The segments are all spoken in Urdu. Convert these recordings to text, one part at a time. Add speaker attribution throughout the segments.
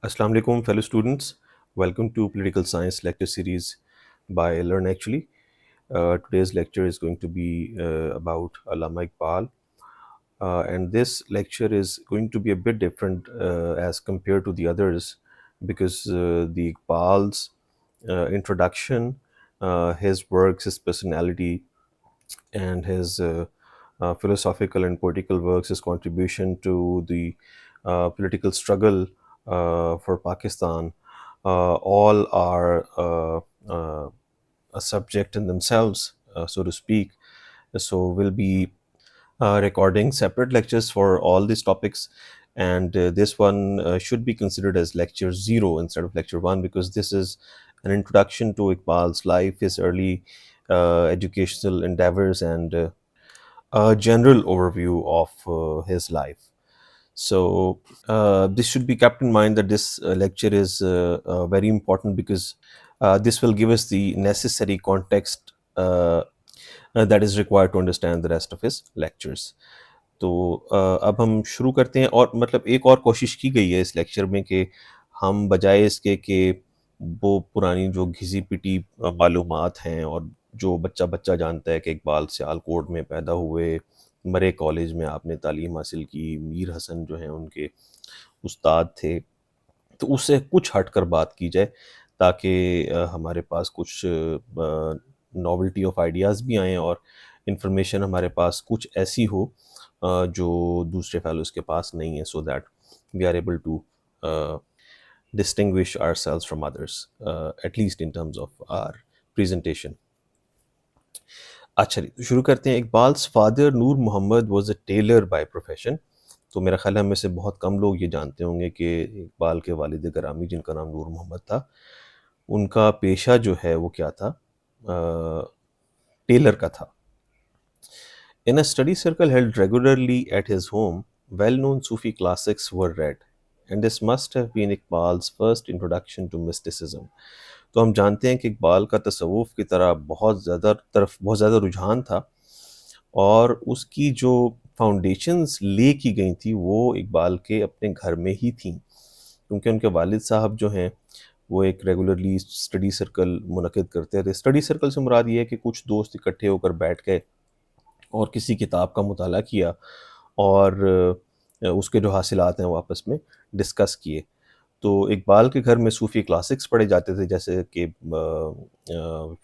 Speaker 1: Assalamu alaikum, fellow students. Welcome to Political Science lecture series by Learn Actually. Today's lecture is going to be about Allama Iqbal, and this lecture is going to be a bit different as compared to the others because the Iqbal's introduction, his works, his personality, and his philosophical and political works, his contribution to the political struggle for Pakistan, all are a subject in themselves, so to speak. So we'll be recording separate lectures for all these topics, and this one should be considered as lecture 0 instead of lecture 1 because this is an introduction to Iqbal's life, his early educational endeavors, and a general overview of his life. So this should be kept in mind that this lecture is very important because this will give us the necessary context that is required to understand the rest of his lectures. تو اب ہم شروع کرتے ہیں، اور مطلب ایک اور کوشش کی گئی ہے اس لیکچر میں کہ ہم بجائے اس کے کہ وہ پرانی جو گھسی پٹی معلومات ہیں اور جو بچہ بچہ جانتا ہے کہ اقبال سیالکوٹ میں پیدا ہوئے، مرے کالج میں آپ نے تعلیم حاصل کی، میر حسن جو ہیں ان کے استاد تھے، تو اس سے کچھ ہٹ کر بات کی جائے تاکہ ہمارے پاس کچھ ناولٹی آف آئیڈیاز بھی آئیں اور انفارمیشن ہمارے پاس کچھ ایسی ہو جو دوسرے فیلوز کے پاس نہیں ہے، so that we are able to distinguish ourselves from others, at least in terms of our presentation. اچھا جی، شروع کرتے ہیں. اقبال's father Noor Muhammad was a tailor by profession. تو میرا خیال ہے ہم میں سے بہت کم لوگ یہ جانتے ہوں گے کہ اقبال کے والد گرامی جن کا نام نور محمد تھا، ان کا پیشہ جو ہے وہ کیا تھا؟ ٹیلر کا تھا. In a study circle held regularly at his home, well-known Sufi classics were read, and this must have been Iqbal's first introduction to mysticism. تو ہم جانتے ہیں کہ اقبال کا تصوف کی طرف بہت زیادہ رجحان تھا، اور اس کی جو فاؤنڈیشنز لے کی گئی تھیں وہ اقبال کے اپنے گھر میں ہی تھیں، کیونکہ ان کے والد صاحب جو ہیں وہ ایک ریگولرلی اسٹڈی سرکل منعقد کرتے تھے. اسٹڈی سرکل سے مراد یہ ہے کہ کچھ دوست اکٹھے ہو کر بیٹھ گئے اور کسی کتاب کا مطالعہ کیا اور اس کے جو حاصلات ہیں وہ آپس میں ڈسکس کیے. تو اقبال کے گھر میں صوفی کلاسکس پڑھے جاتے تھے، جیسے کہ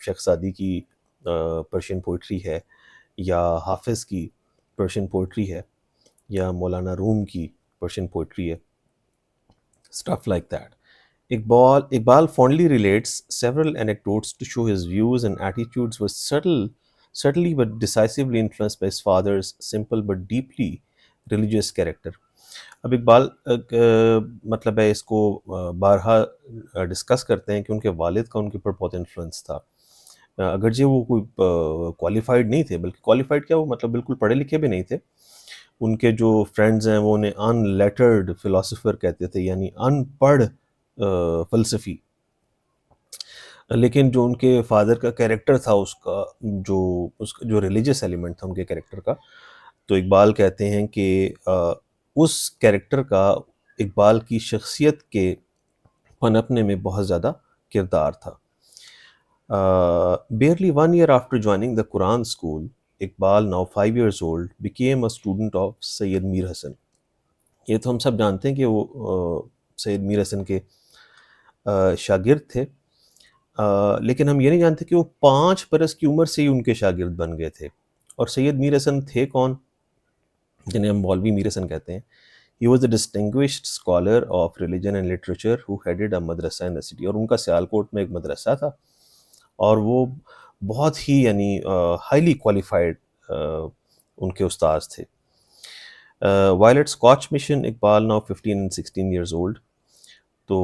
Speaker 1: شیخ سعدی کی پرشین پوئٹری ہے، یا حافظ کی پرشین پوئٹری ہے، یا مولانا روم کی پرشین پوئٹری ہے، stuff like that. Iqbal fondly relates several anecdotes to show his views and attitudes were subtly but decisively influenced by his father's simple but deeply religious character. اب اقبال مطلب ہے اس کو بارہا ڈسکس کرتے ہیں کہ ان کے والد کا ان کے اوپر بہت انفلوئنس تھا، اگرچہ وہ کوئی کوالیفائڈ نہیں تھے، بلکہ کوالیفائڈ کیا، وہ مطلب بالکل پڑھے لکھے بھی نہیں تھے. ان کے جو فرینڈز ہیں وہ انہیں ان لیٹرڈ فلاسفر کہتے تھے، یعنی ان پڑھ فلسفی. لیکن جو ان کے فادر کا کیریکٹر تھا، اس کا جو ریلیجس ایلیمنٹ تھا ان کے کیریکٹر کا، تو اقبال کہتے ہیں کہ اس کیریکٹر کا اقبال کی شخصیت کے پنپنے میں بہت زیادہ کردار تھا. Barely 1 year after joining the Quran school, Iqbal, now 5 years old, became a student of سید میر حسن. یہ تو ہم سب جانتے ہیں کہ وہ سید میر حسن کے شاگرد تھے، لیکن ہم یہ نہیں جانتے کہ وہ 5 برس کی عمر سے ہی ان کے شاگرد بن گئے تھے. اور سید میر حسن تھے کون؟ جنہیں ہم مولوی میر حسن کہتے ہیں. He was a distinguished scholar of religion and literature who headed a madrasa in the city. اور ان کا سیالکوٹ میں ایک مدرسہ تھا، اور وہ بہت ہی یعنی ہائیلی کوالیفائڈ ان کے استاذ تھے. While at Scotch Mission, Iqbal, now 15 and 16 years old, تو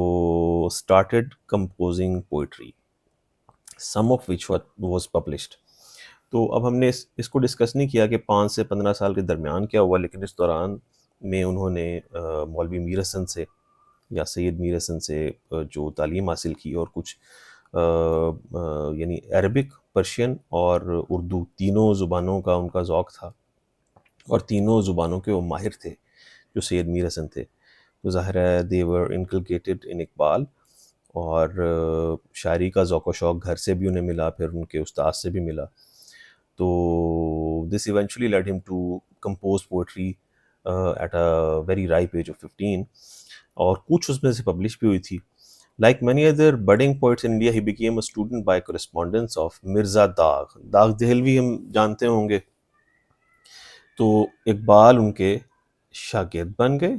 Speaker 1: started composing poetry, some of which was published. تو اب ہم نے اس کو ڈسکس نہیں کیا کہ 5 سے 15 سال کے درمیان کیا ہوا، لیکن اس دوران میں انہوں نے مولوی میر حسن سے یا سید میر حسن سے جو تعلیم حاصل کی، اور کچھ یعنی عربک، پرشین اور اردو تینوں زبانوں کا ان کا ذوق تھا، اور تینوں زبانوں کے وہ ماہر تھے جو سید میر حسن تھے. تو ظاہر ہے they were inculcated in Iqbal, اور شاعری کا ذوق و شوق گھر سے بھی انہیں ملا، پھر ان کے استاد سے بھی ملا. تو this eventually led him to compose poetry at a very ripe age of 15، اور کچھ اس میں سے پبلش بھی ہوئی تھی. Like many other budding poets in India, he became a student by correspondence of Mirza داغ. داغ دہلوی ہم جانتے ہوں گے. تو اقبال ان کے شاگرد بن گئے،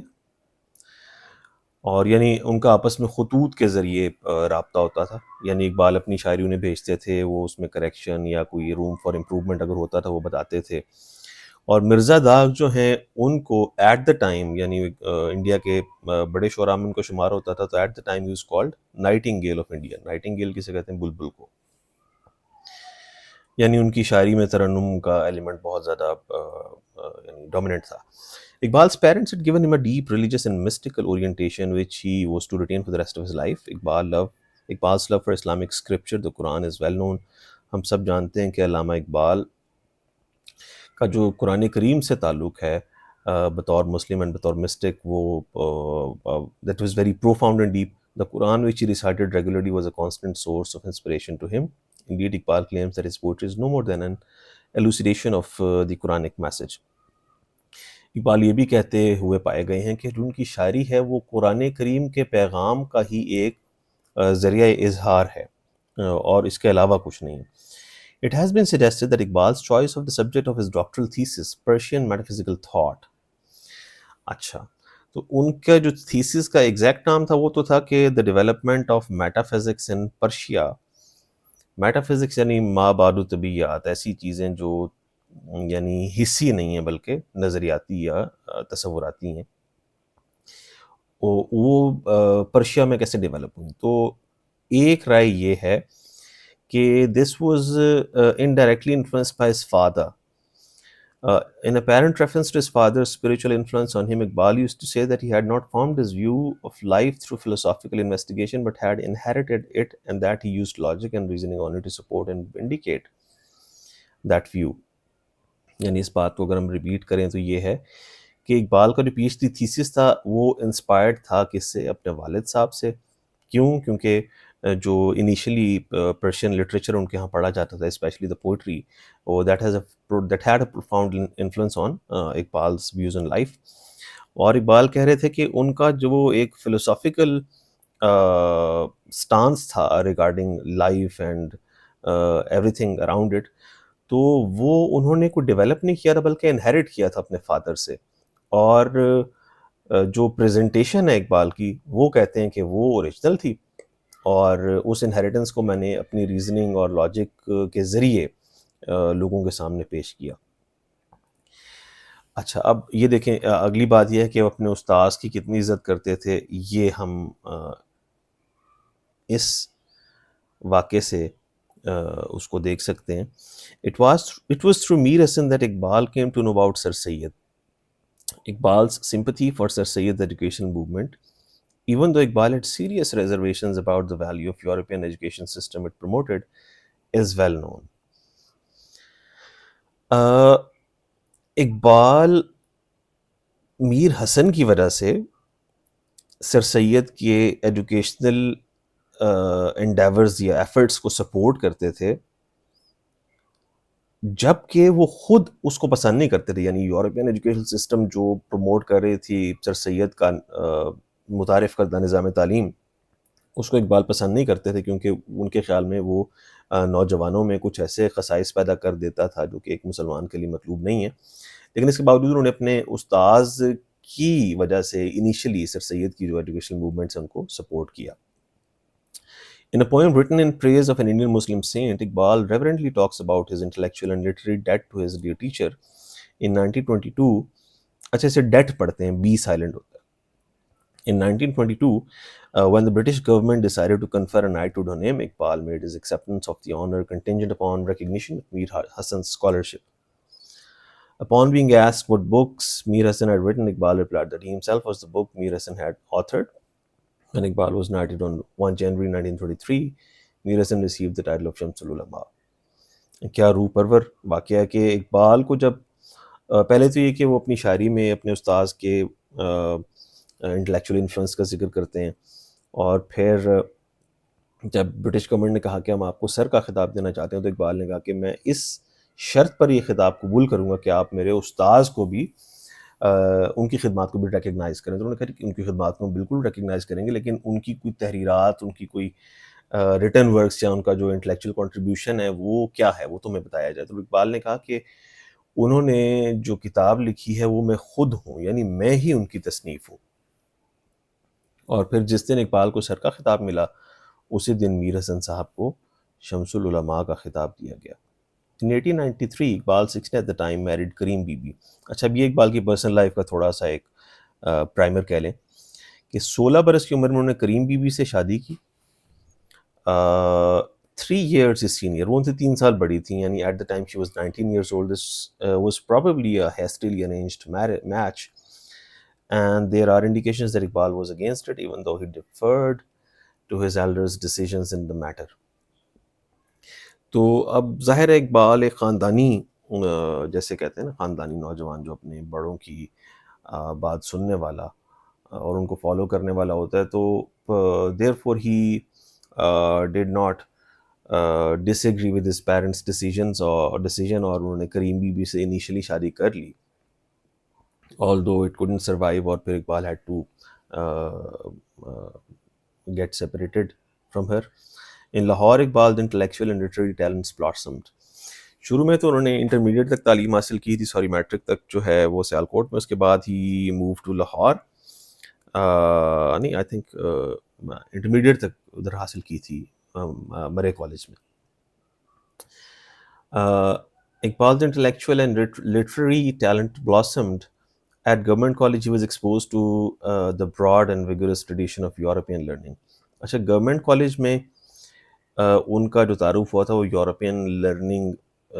Speaker 1: اور یعنی ان کا آپس میں خطوط کے ذریعے رابطہ ہوتا تھا. یعنی اقبال اپنی شاعری انہیں بھیجتے تھے، وہ اس میں کریکشن یا کوئی روم فار امپروومنٹ اگر ہوتا تھا وہ بتاتے تھے. اور مرزا داغ جو ہیں ان کو ایٹ دا ٹائم، یعنی انڈیا کے بڑے شعراء میں ان کو شمار ہوتا تھا، تو at the time he was called Nightingale of India. Nightingale کسے کہتے ہیں؟ بلبل کو. یعنی ان کی شاعری میں ترنم کا ایلیمنٹ بہت زیادہ یعنی ڈومیننٹ تھا. Iqbal's parents had given him a deep religious and mystical orientation which he was to retain for the rest of his life. Iqbal's love for Islamic scripture, the Quran, is well known. ہم سب جانتے ہیں کہ علامہ اقبال کا جو قرآن کریم سے تعلق ہے بطور مسلم اینڈ بطور مسٹک، وہ that was very profound and deep. The Quran which he recited regularly was a constant source of inspiration to him. Indeed, Iqbal claims that his poetry is no more than an elucidation of the Quranic message. Iqbal یہ بھی کہتے ہوئے پائے گئے ہیں کہ جو ان کی شاعری ہے وہ قرآن کریم کے پیغام کا ہی ایک ذریعہ اظہار ہے، اور اس کے علاوہ کچھ نہیں. It has been suggested that Iqbal's choice of the subject of his doctoral thesis, Persian metaphysical thought. اچھا، تو ان کا جو تھیسس کا ایگزیکٹ نام تھا وہ تو تھا کہ the development of metaphysics in Persia. Metaphysics یعنی ما بعد الطبیعیات، ایسی چیزیں جو یعنی حصی نہیں ہیں بلکہ نظریاتی یا تصوراتی ہیں، وہ پرشیا میں کیسے ڈیولپ ہوئی. تو ایک رائے یہ ہے کہ this was indirectly influenced by his father. In apparent reference to his father's spiritual influence on him, Iqbal used to say that he had not formed his view of life through philosophical investigation but had inherited it, and that he used logic and reasoning only to support and vindicate that view. یعنی اس بات کو اگر ہم ریپیٹ کریں تو یہ ہے کہ اقبال کا جو پی ایچ ڈی تھیسس تھا وہ انسپائرڈ تھا کس سے؟ اپنے والد صاحب سے. کیوں؟ کیونکہ جو انیشلی پرشین لٹریچر ان کے ہاں پڑھا جاتا تھا، especially the poetry, that had a profound influence on Iqbal's views on life. اور اقبال کہہ رہے تھے کہ ان کا جو ایک فلوسافیکل سٹانس تھا regarding life and every thing around it, تو وہ انہوں نے کوئی ڈیولپ نہیں کیا تھا بلکہ انہیریٹ کیا تھا اپنے فادر سے. اور جو پریزنٹیشن ہے اقبال کی وہ کہتے ہیں کہ وہ اوریجنل تھی، اور اس انہیریٹنس کو میں نے اپنی ریزننگ اور لاجک کے ذریعے لوگوں کے سامنے پیش کیا. اچھا، اب یہ دیکھیں اگلی بات یہ ہے کہ وہ اپنے استاذ کی کتنی عزت کرتے تھے. یہ ہم اس واقعے سے اس کو دیکھ سکتے ہیں. It was through Mir Hasan that Iqbal came to know about Sir Sayyid. Iqbal's sympathy for Sir Sayyid's educational movement, even though Iqbal had serious reservations about the value of European education system it promoted, is well known. Iqbal Mir حسن کی وجہ سے سر سید کے ایجوکیشنل انڈیورز یا ایفرٹس کو سپورٹ کرتے تھے، جب کہ وہ خود اس کو پسند نہیں کرتے تھے. یعنی یورپین ایجوکیشن سسٹم جو پروموٹ کر رہی تھی سر سید کا متعارف کردہ نظام تعلیم، اس کو اقبال پسند نہیں کرتے تھے، کیونکہ ان کے خیال میں وہ نوجوانوں میں کچھ ایسے خصائص پیدا کر دیتا تھا جو کہ ایک مسلمان کے لیے مطلوب نہیں ہے. لیکن اس کے باوجود انہوں نے اپنے استاذ کی وجہ سے انیشلی سر سید کی جو ایجوکیشن موومنٹس ہیں ان کو سپورٹ کیا. In a poem written in praise of an Indian Muslim saint, Iqbal reverently talks about his intellectual and literary debt to his dear teacher. In 1922, اچھا اسے ڈیٹ پڑھتے ہیں، بی سائلنٹ ہوتا ہے. In 1922, when the British government decided to confer a knighthood on him, Iqbal made his acceptance of the honor contingent upon recognition of Mir Hasan's scholarship. Upon being asked what books Mir Hasan had written, Iqbal replied that he himself was the book Mir Hasan had authored. When Iqbal was knighted on 1 January 1923, Mir Hasan received the title of Shamsul Ulama. کیا روح پرور واقعہ ہے کہ اقبال کو جب پہلے تو یہ کہ وہ اپنی شاعری میں اپنے استاذ کے انٹلیکچوئل انفلوئنس کا ذکر کرتے ہیں. اور پھر جب برٹش گورنمنٹ نے کہا کہ ہم آپ کو سر کا خطاب دینا چاہتے ہیں تو اقبال نے کہا کہ میں اس شرط پر یہ خطاب قبول کروں گا کہ آپ میرے استاذ کو بھی ان کی خدمات کو بھی ریکگنائز کریں. تو انہوں نے کہا کہ ان کی خدمات کو بالکل ریکگنائز کریں گے، لیکن ان کی کوئی تحریرات، ان کی کوئی ریٹن ورکس یا ان کا جو انٹلیکچوئل کنٹریبیوشن ہے وہ کیا ہے، وہ تمہیں بتایا جائے. تو اقبال نے کہا کہ انہوں نے جو کتاب لکھی ہے وہ میں خود ہوں، یعنی میں ہی ان کی تصنیف ہوں. اور پھر جس دن اقبال کو سر کا خطاب ملا اسی دن میر حسن صاحب کو شمس العلماء کا خطاب دیا گیا. In 1893 Iqbal 16 at the time married Karim be be. اچھا اب یہ اقبال کی پرسنل لائف کا تھوڑا سا ایک پرائمر کہہ لیں کہ 16 برس کی عمر میں انہوں نے کریم بی بی سے شادی کی. 3 years اس سینئر، وہ ان سے 3 سال بڑی تھیں، یعنی at the time she was 19 years old. This was probably a hastily arranged match, and there are indications that Iqbal was against it even though he deferred to his elders' decisions in the matter. تو اب ظاہر ہے اقبال ایک خاندانی جیسے کہتے ہیں نا خاندانی نوجوان جو اپنے بڑوں کی بات سننے والا اور ان کو فالو کرنے والا ہوتا ہے، تو therefore he did not disagree with his parents decision, اور انہوں نے کریم بی بی سے انیشلی شادی کر لی although it couldn't survive، اور پھر Iqbal had to get separated from her. In Lahore, Iqbal's intellectual and literary talents blossomed. شروع میں تو انہوں نے انٹرمیڈیٹ تک تعلیم حاصل کی تھی، سوری میٹرک تک جو ہے وہ سیالکوٹ میں، اس کے بعد ہی موو ٹو لاہور. نہیں آئی تھنک انٹرمیڈیٹ تک ادھر حاصل کی تھی مرے کالج میں. Iqbal's intellectual and literary talent blossomed. At Government College, he was exposed to the broad and vigorous tradition of European learning. اچھا گورنمنٹ کالج میں ان کا جو تعارف ہوا تھا وہ یورپین لرننگ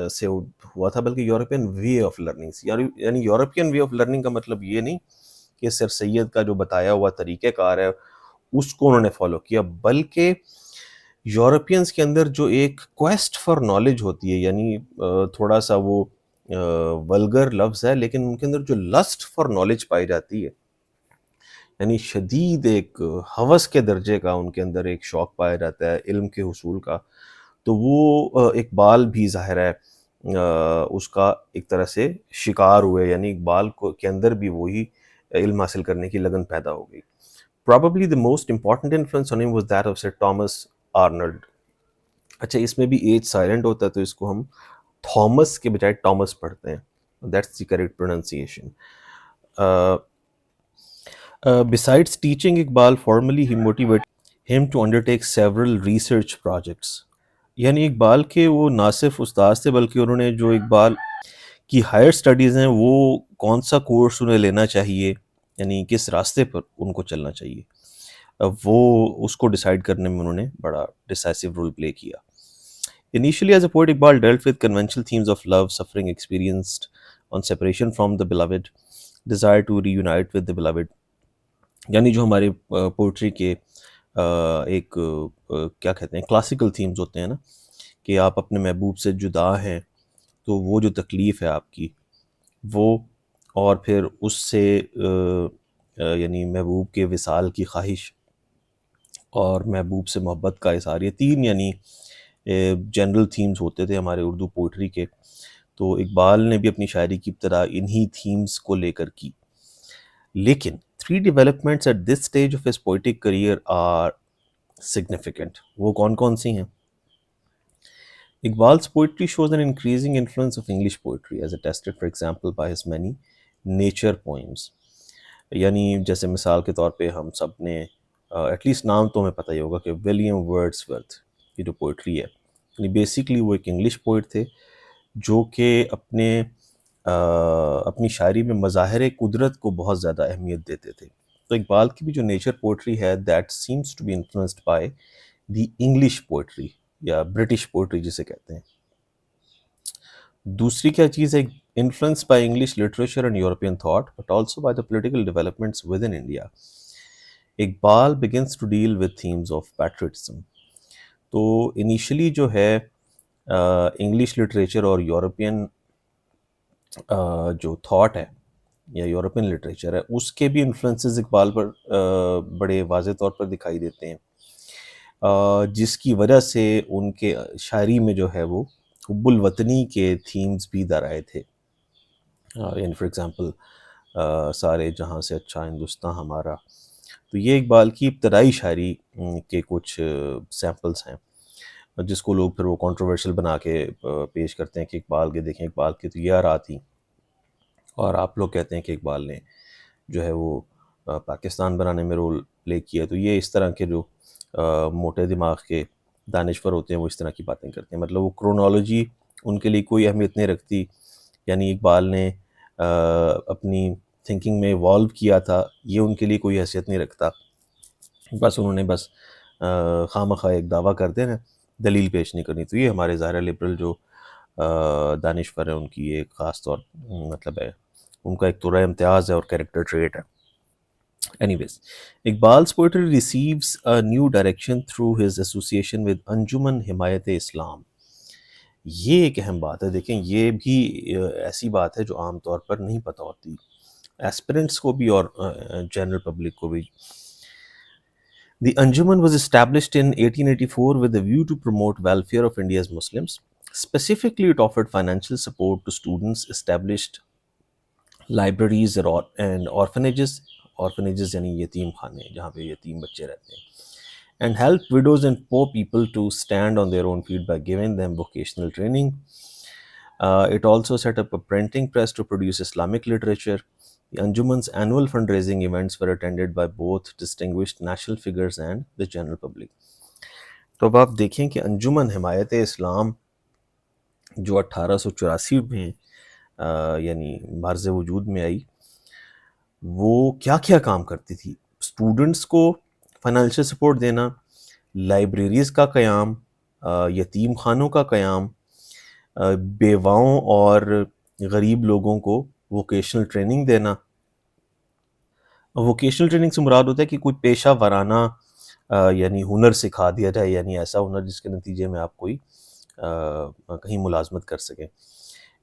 Speaker 1: سے ہوا تھا، بلکہ یورپین وے آف لرننگ سے. یعنی یورپین وے آف لرننگ کا مطلب یہ نہیں کہ سر سید کا جو بتایا ہوا طریقہ کار ہے اس کو انہوں نے فالو کیا، بلکہ یورپینس کے اندر جو ایک کویسٹ فار نالج ہوتی ہے، یعنی تھوڑا سا وہ ولگر لفظ ہے لیکن ان کے اندر جو لسٹ فار نالج پائی جاتی ہے، یعنی شدید ایک ہوس کے درجے کا ان کے اندر ایک شوق پایا جاتا ہے علم کے حصول کا، تو وہ اقبال بھی ظاہر ہے اس کا ایک طرح سے شکار ہوئے، یعنی اقبال کو کے اندر بھی وہی علم حاصل کرنے کی لگن پیدا ہو گئی. Probably the most important influence on him was that of Sir Thomas Arnold. اچھا اس میں بھی ایج سائلنٹ ہوتا ہے تو اس کو ہم تھامس کے بجائے ٹامس پڑھتے ہیں. That's the correct pronunciation. Besides teaching Iqbal formally, he motivated him to undertake several research projects. یعنی اقبال کے وہ نہ صرف استاذ تھے بلکہ انہوں نے جو اقبال کی ہائر اسٹڈیز ہیں وہ کون سا کورس انہیں لینا چاہیے، یعنی کس راستے پر ان کو چلنا چاہیے، وہ اس کو ڈیسائیڈ کرنے میں انہوں نے بڑا ڈیسائسو رول پلے کیا. Initially as a poet, Iqbal dealt with conventional themes of love, suffering experienced on separation from the beloved, desire to reunite with the beloved. یعنی جو ہمارے پوئٹری کے ایک کیا کہتے ہیں کلاسیکل تھیمز ہوتے ہیں نا، کہ آپ اپنے محبوب سے جدا ہیں تو وہ جو تکلیف ہے آپ کی وہ، اور پھر اس سے یعنی محبوب کے وصال کی خواہش اور محبوب سے محبت کا اظہار، یہ 3 یعنی جنرل تھیمز ہوتے تھے ہمارے اردو پوئٹری کے. تو اقبال نے بھی اپنی شاعری کی ابتدا انہی تھیمز کو لے کر کی. لیکن 3 developments at this stage of his poetic career are significant. وہ کون کون سی ہیں؟ Iqbal's poetry shows an increasing influence of English poetry as attested for example by his many nature poems. یعنی جیسے مثال کے طور پہ ہم سب نے ایٹ لیسٹ نام تو ہمیں پتہ ہی ہوگا کہ ولیم ورڈسورتھ کی جو پوئٹری ہے، یعنی بیسیکلی وہ ایک انگلش پوئٹ تھے جو کہ اپنی شاعری میں مظاہر قدرت کو بہت زیادہ اہمیت دیتے تھے. تو اقبال کی بھی جو نیچر پوئٹری ہے that seems to be influenced by the English poetry یا برٹش پوئٹری جسے کہتے ہیں. دوسری کیا چیز ہے؟ Influence by English literature and European thought but also by the political developments within India. Iqbal begins to deal with themes of patriotism. تو انیشلی جو ہے انگلش لٹریچر اور یورپین جو تھاٹ ہے یا یورپین لٹریچر ہے، اس کے بھی انفلوئنسز اقبال پر بڑے واضح طور پر دکھائی دیتے ہیں، جس کی وجہ سے ان کے شاعری میں جو ہے وہ حب الوطنی کے تھیمز بھی در آئے تھے. یعنی فار ایگزامپل سارے جہاں سے اچھا ہندوستان ہمارا. تو یہ اقبال کی ابتدائی شاعری کے کچھ سیمپلس ہیں، جس کو لوگ پھر وہ کنٹروورشل بنا کے پیش کرتے ہیں کہ اقبال کے دیکھیں، اقبال کی تو یہ آرات تھیں، اور آپ لوگ کہتے ہیں کہ اقبال نے جو ہے وہ پاکستان بنانے میں رول پلے کیا. تو یہ اس طرح کے جو موٹے دماغ کے دانشور ہوتے ہیں وہ اس طرح کی باتیں کرتے ہیں. مطلب وہ کرونالوجی ان کے لیے کوئی اہمیت نہیں رکھتی. یعنی اقبال نے اپنی تھنکنگ میں ایوالو کیا تھا، یہ ان کے لیے کوئی حیثیت نہیں رکھتا. بس انہوں نے بس خواہ مخواہ ایک دعویٰ کرتے ہیں، دلیل پیش نہیں کرنی. تو یہ ہمارے ظاہر لبرل جو دانشور ہیں ان کی ایک خاص طور مطلب ہے، ان کا ایک طرح امتیاز ہے اور کیریکٹر ٹریٹ ہے. Anyways, Iqbal's poetry receives a new direction through his association with انجمن حمایت اسلام. یہ ایک اہم بات ہے. دیکھیں یہ بھی ایسی بات ہے جو عام طور پر نہیں پتہ ہوتی ایسپرنٹس کو بھی اور جنرل پبلک کو بھی. The Anjuman was established in 1884 with a view to promote welfare of India's Muslims. Specifically, it offered financial support to students, established libraries and orphanages یعنی یتیم خانے جہاں پہ یتیم بچے رہتے ہیں, and helped widows and poor people to stand on their own feet by giving them vocational training. It also set up a printing press to produce Islamic literature. The Anjuman's annual fundraising events were attended by both distinguished national figures and the general public. تو اب آپ دیکھیں کہ انجمن حمایت اسلام جو 1884 میں یعنی بارز وجود میں آئی، وہ کیا کیا کام کرتی تھی؟ اسٹوڈنٹس کو فائنینشیل سپورٹ دینا، لائبریریز کا قیام، یتیم خانوں کا قیام، بیواؤں اور غریب لوگوں کو ووکیشنل ٹریننگ دینا. ووکیشنل ٹریننگ سے مراد ہوتا ہے کہ کوئی پیشہ ورانہ یعنی ہنر سکھا دیا جائے، یعنی ایسا ہنر جس کے نتیجے میں آپ کوئی کہیں ملازمت کر سکیں.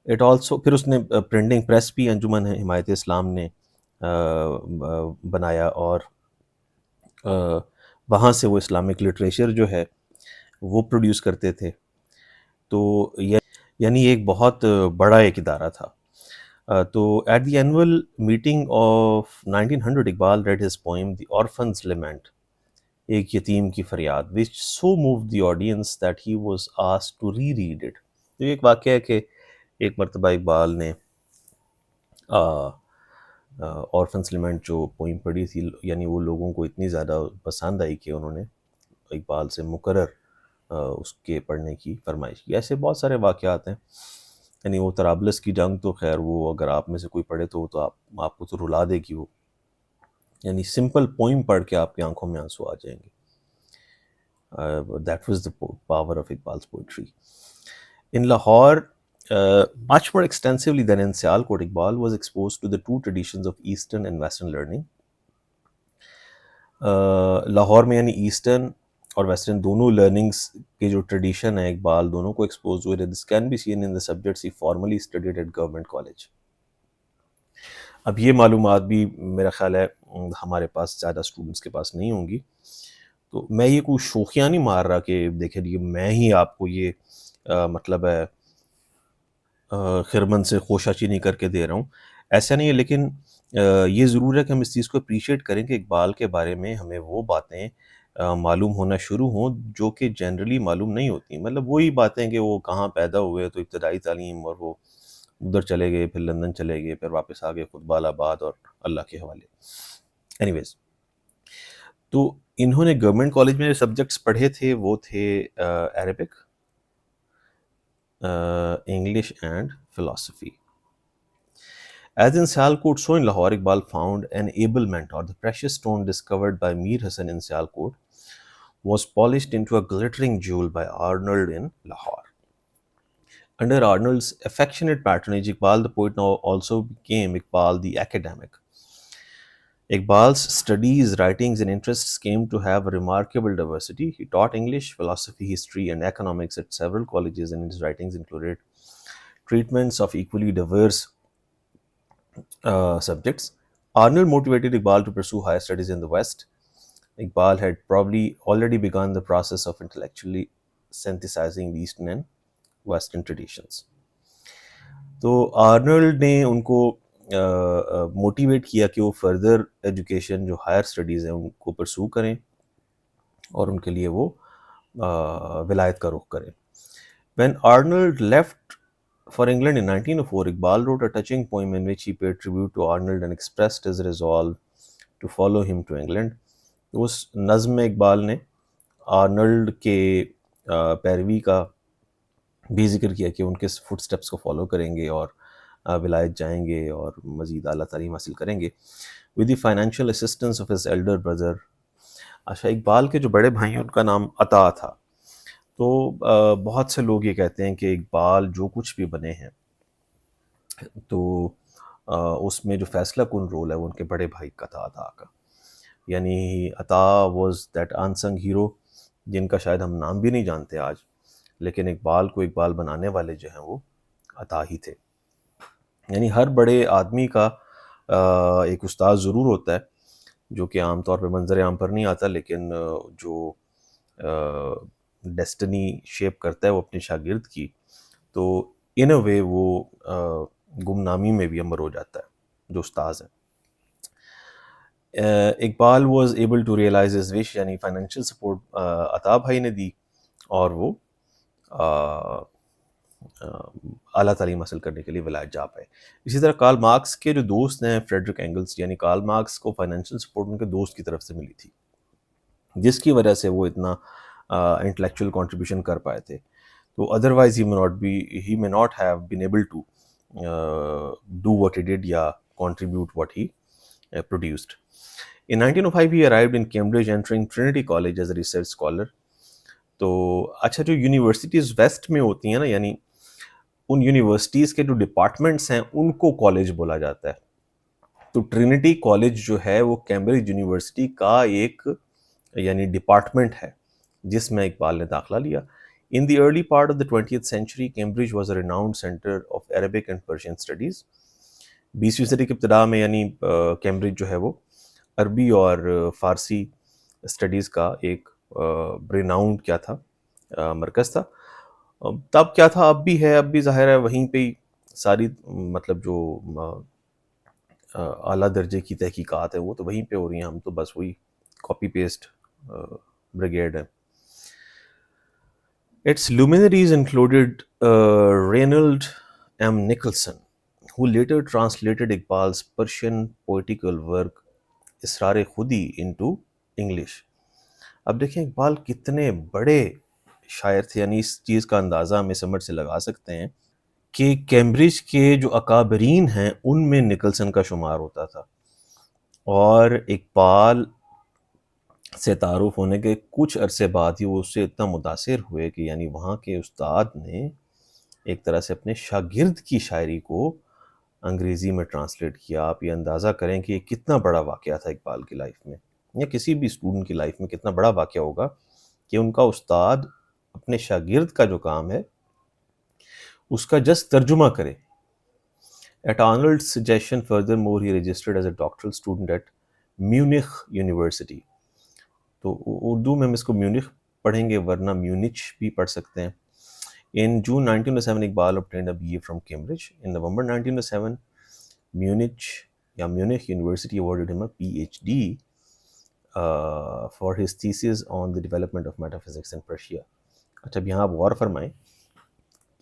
Speaker 1: اٹ آلسو پھر اس نے پرنٹنگ پریس بھی انجمن حمایت اسلام نے بنایا، اور وہاں سے وہ اسلامک لٹریچر جو ہے وہ پروڈیوس کرتے تھے. تو یعنی ایک بہت بڑا ایک ادارہ تھا. تو at the annual meeting of 1900 Iqbal read his poem the orphan's lament, ایک یتیم کی فریاد، which so move the audience that he was asked to reread it. تو یہ ایک واقعہ ہے کہ ایک مرتبہ اقبال نے آرفنز لیمنٹ جو پوئم پڑھی تھی، یعنی وہ لوگوں کو اتنی زیادہ پسند آئی کہ انہوں نے اقبال سے مقرر اس کے پڑھنے کی فرمائش کی. ایسے بہت سارے واقعات ہیں. یعنی وہ طرابلس کی جنگ تو خیر وہ اگر آپ میں سے کوئی پڑھے تو آپ کو تو رلا دے گی وہ. یعنی سمپل پوئم پڑھ کے آپ کی آنکھوں میں آنسو آ جائیں گے. That was the power of Iqbal's poetry. In Lahore, much more extensively than in Sialkot, Iqbal was exposed to the two traditions of Eastern and Western learning. Lahore میں یعنی ایسٹرن اور ویسٹرن دونوں لرننگس کے جو ٹریڈیشن ہے، اقبال دونوں کو ایکسپوز ہوئے. This can be seen in the subjects he formally studied at government college. اب یہ معلومات بھی میرا خیال ہے ہمارے پاس زیادہ اسٹوڈنٹس کے پاس نہیں ہوں گی، تو میں یہ کوئی شوخیاں نہیں مار رہا کہ دیکھیں یہ میں ہی آپ کو یہ مطلب ہے خرمن سے خوشہ چینی کر کے دے رہا ہوں، ایسا نہیں ہے. لیکن یہ ضرور ہے کہ ہم اس چیز کو اپریشیٹ کریں کہ اقبال کے بارے میں ہمیں وہ باتیں معلوم ہونا شروع ہوں جو کہ جنرلی معلوم نہیں ہوتی. مطلب وہی باتیں کہ وہ کہاں پیدا ہوئے، تو ابتدائی تعلیم، اور وہ ادھر چلے گئے، پھر لندن چلے گئے، پھر واپس آ گئے خطبہ آباد اور اللہ کے حوالے. اینی ویز، تو انہوں نے گورنمنٹ کالج میں جو سبجیکٹس پڑھے تھے وہ تھے Arabic, English and philosophy. As in Sialkot, so in Lahore, Iqbal found an able mentor. The precious stone discovered by Mir Hassan in Sialkot was polished into a glittering jewel by Arnold in Lahore. Under Arnold's affectionate patronage, Iqbal the poet now also became Iqbal the academic. Iqbal's studies, writings, and interests came to have a remarkable diversity. He taught English, philosophy, history, and economics at several colleges, and his writings included treatments of equally diverse subjects. Arnold motivated Iqbal to pursue higher studies in the West. Iqbal had probably already begun the process of intellectually synthesizing the Eastern and Western traditions. تو آرنلڈ نے ان کو موٹیویٹ کیا کہ وہ فردر ایجوکیشن جو ہائر اسٹڈیز ہیں ان کو پرسو کریں اور ان کے لیے وہ ولایت کا رخ کریں. When Arnold left for England in 1904, Iqbal wrote a touching poem in which he paid tribute to Arnold and expressed his resolve to follow him to England. اس نظم میں اقبال نے آرنلڈ کے پیروی کا بھی ذکر کیا کہ ان کے فٹ سٹیپس کو فالو کریں گے اور ولایت جائیں گے اور مزید اعلیٰ تعلیم حاصل کریں گے. With the financial assistance of his elder brother. اچھا، اقبال کے جو بڑے بھائی ہیں ان کا نام عطا تھا. تو بہت سے لوگ یہ کہتے ہیں کہ اقبال جو کچھ بھی بنے ہیں تو اس میں جو فیصلہ کن رول ہے وہ ان کے بڑے بھائی عطا کا. یعنی عطا واز دیٹ انسنگ ہیرو جن کا شاید ہم نام بھی نہیں جانتے آج، لیکن اقبال کو اقبال بنانے والے جو ہیں وہ عطا ہی تھے. یعنی ہر بڑے آدمی کا ایک استاد ضرور ہوتا ہے جو کہ عام طور پہ منظر عام پر نہیں آتا، لیکن جو ڈیسٹنی شیپ کرتا ہے وہ اپنے شاگرد کی، تو ان اے وے وہ گمنامی میں بھی امر ہو جاتا ہے جو استاذ ہے. Iqbal was able to realise his wish, یعنی فائنینشیل سپورٹ عطا بھائی نے دی اور وہ اعلیٰ تعلیم حاصل کرنے کے لیے ولایت جا پائے. اسی طرح کارل مارکس کے جو دوست ہیں فریڈرک اینگلس، یعنی کارل مارکس کو فائنینشیل سپورٹ ان کے دوست کی طرف سے ملی تھی جس کی وجہ سے وہ اتنا انٹلیکچوئل کنٹریبیوشن کر پائے تھے. تو otherwise he may not have been able to do what he did یا contribute what he produced. In 1905 he arrived in Cambridge, entering Trinity College as a research scholar. تو اچھا، جو یونیورسٹیز ویسٹ میں ہوتی ہیں نا، یعنی ان یونیورسٹیز کے جو ڈپارٹمنٹس ہیں ان کو کالج بولا جاتا ہے. تو ٹرینٹی کالج جو ہے وہ کیمبرج یونیورسٹی کا ایک یعنی ڈپارٹمنٹ ہے جس میں اقبال نے داخلہ لیا. In the early part of the 20th century, Cambridge was a renowned center of Arabic and Persian studies. 20ویں صدی کی ابتدا میں یعنی کیمبرج جو ہے وہ عربی اور فارسی اسٹڈیز کا ایک ریناؤنڈ کیا تھا مرکز تھا. تب کیا تھا، اب بھی ہے، اب بھی ظاہر ہے وہیں پہ ہی ساری مطلب جو اعلیٰ درجے کی تحقیقات ہیں وہ تو وہیں پہ ہو رہی ہیں، ہم تو بس وہی کاپی پیسٹ بریگیڈ ہے. Its luminaries included Reynold M. Nicholson, who later translated Iqbal's Persian poetical work اسرار خودی into English. اب دیکھیں اقبال کتنے بڑے شاعر تھے، یعنی اس چیز کا اندازہ ہم اس سمجھ سے لگا سکتے ہیں کہ کیمبرج کے جو اکابرین ہیں ان میں نکلسن کا شمار ہوتا تھا. اور اقبال سے تعارف ہونے کے کچھ عرصے بعد ہی وہ اس سے اتنا متاثر ہوئے کہ یعنی وہاں کے استاد نے ایک طرح سے اپنے شاگرد کی شاعری کو انگریزی میں ٹرانسلیٹ کیا. آپ یہ اندازہ کریں کہ یہ کتنا بڑا واقعہ تھا اقبال کی لائف میں، یا کسی بھی اسٹوڈنٹ کی لائف میں کتنا بڑا واقعہ ہوگا کہ ان کا استاد اپنے شاگرد کا جو کام ہے اس کا جسٹ ترجمہ کرے. At Arnold's suggestion, furthermore, he registered as a doctoral student at Munich University. تو اردو میں ہم اس کو میونخ پڑھیں گے ورنہ میونچ بھی پڑھ سکتے ہیں. In June 1907, Iqbal obtained a BA from Cambridge. In November 1907, Munich University awarded him a PhD for his thesis on the development of metaphysics in Persia. اچھا، اب یہاں آپ غور فرمائیں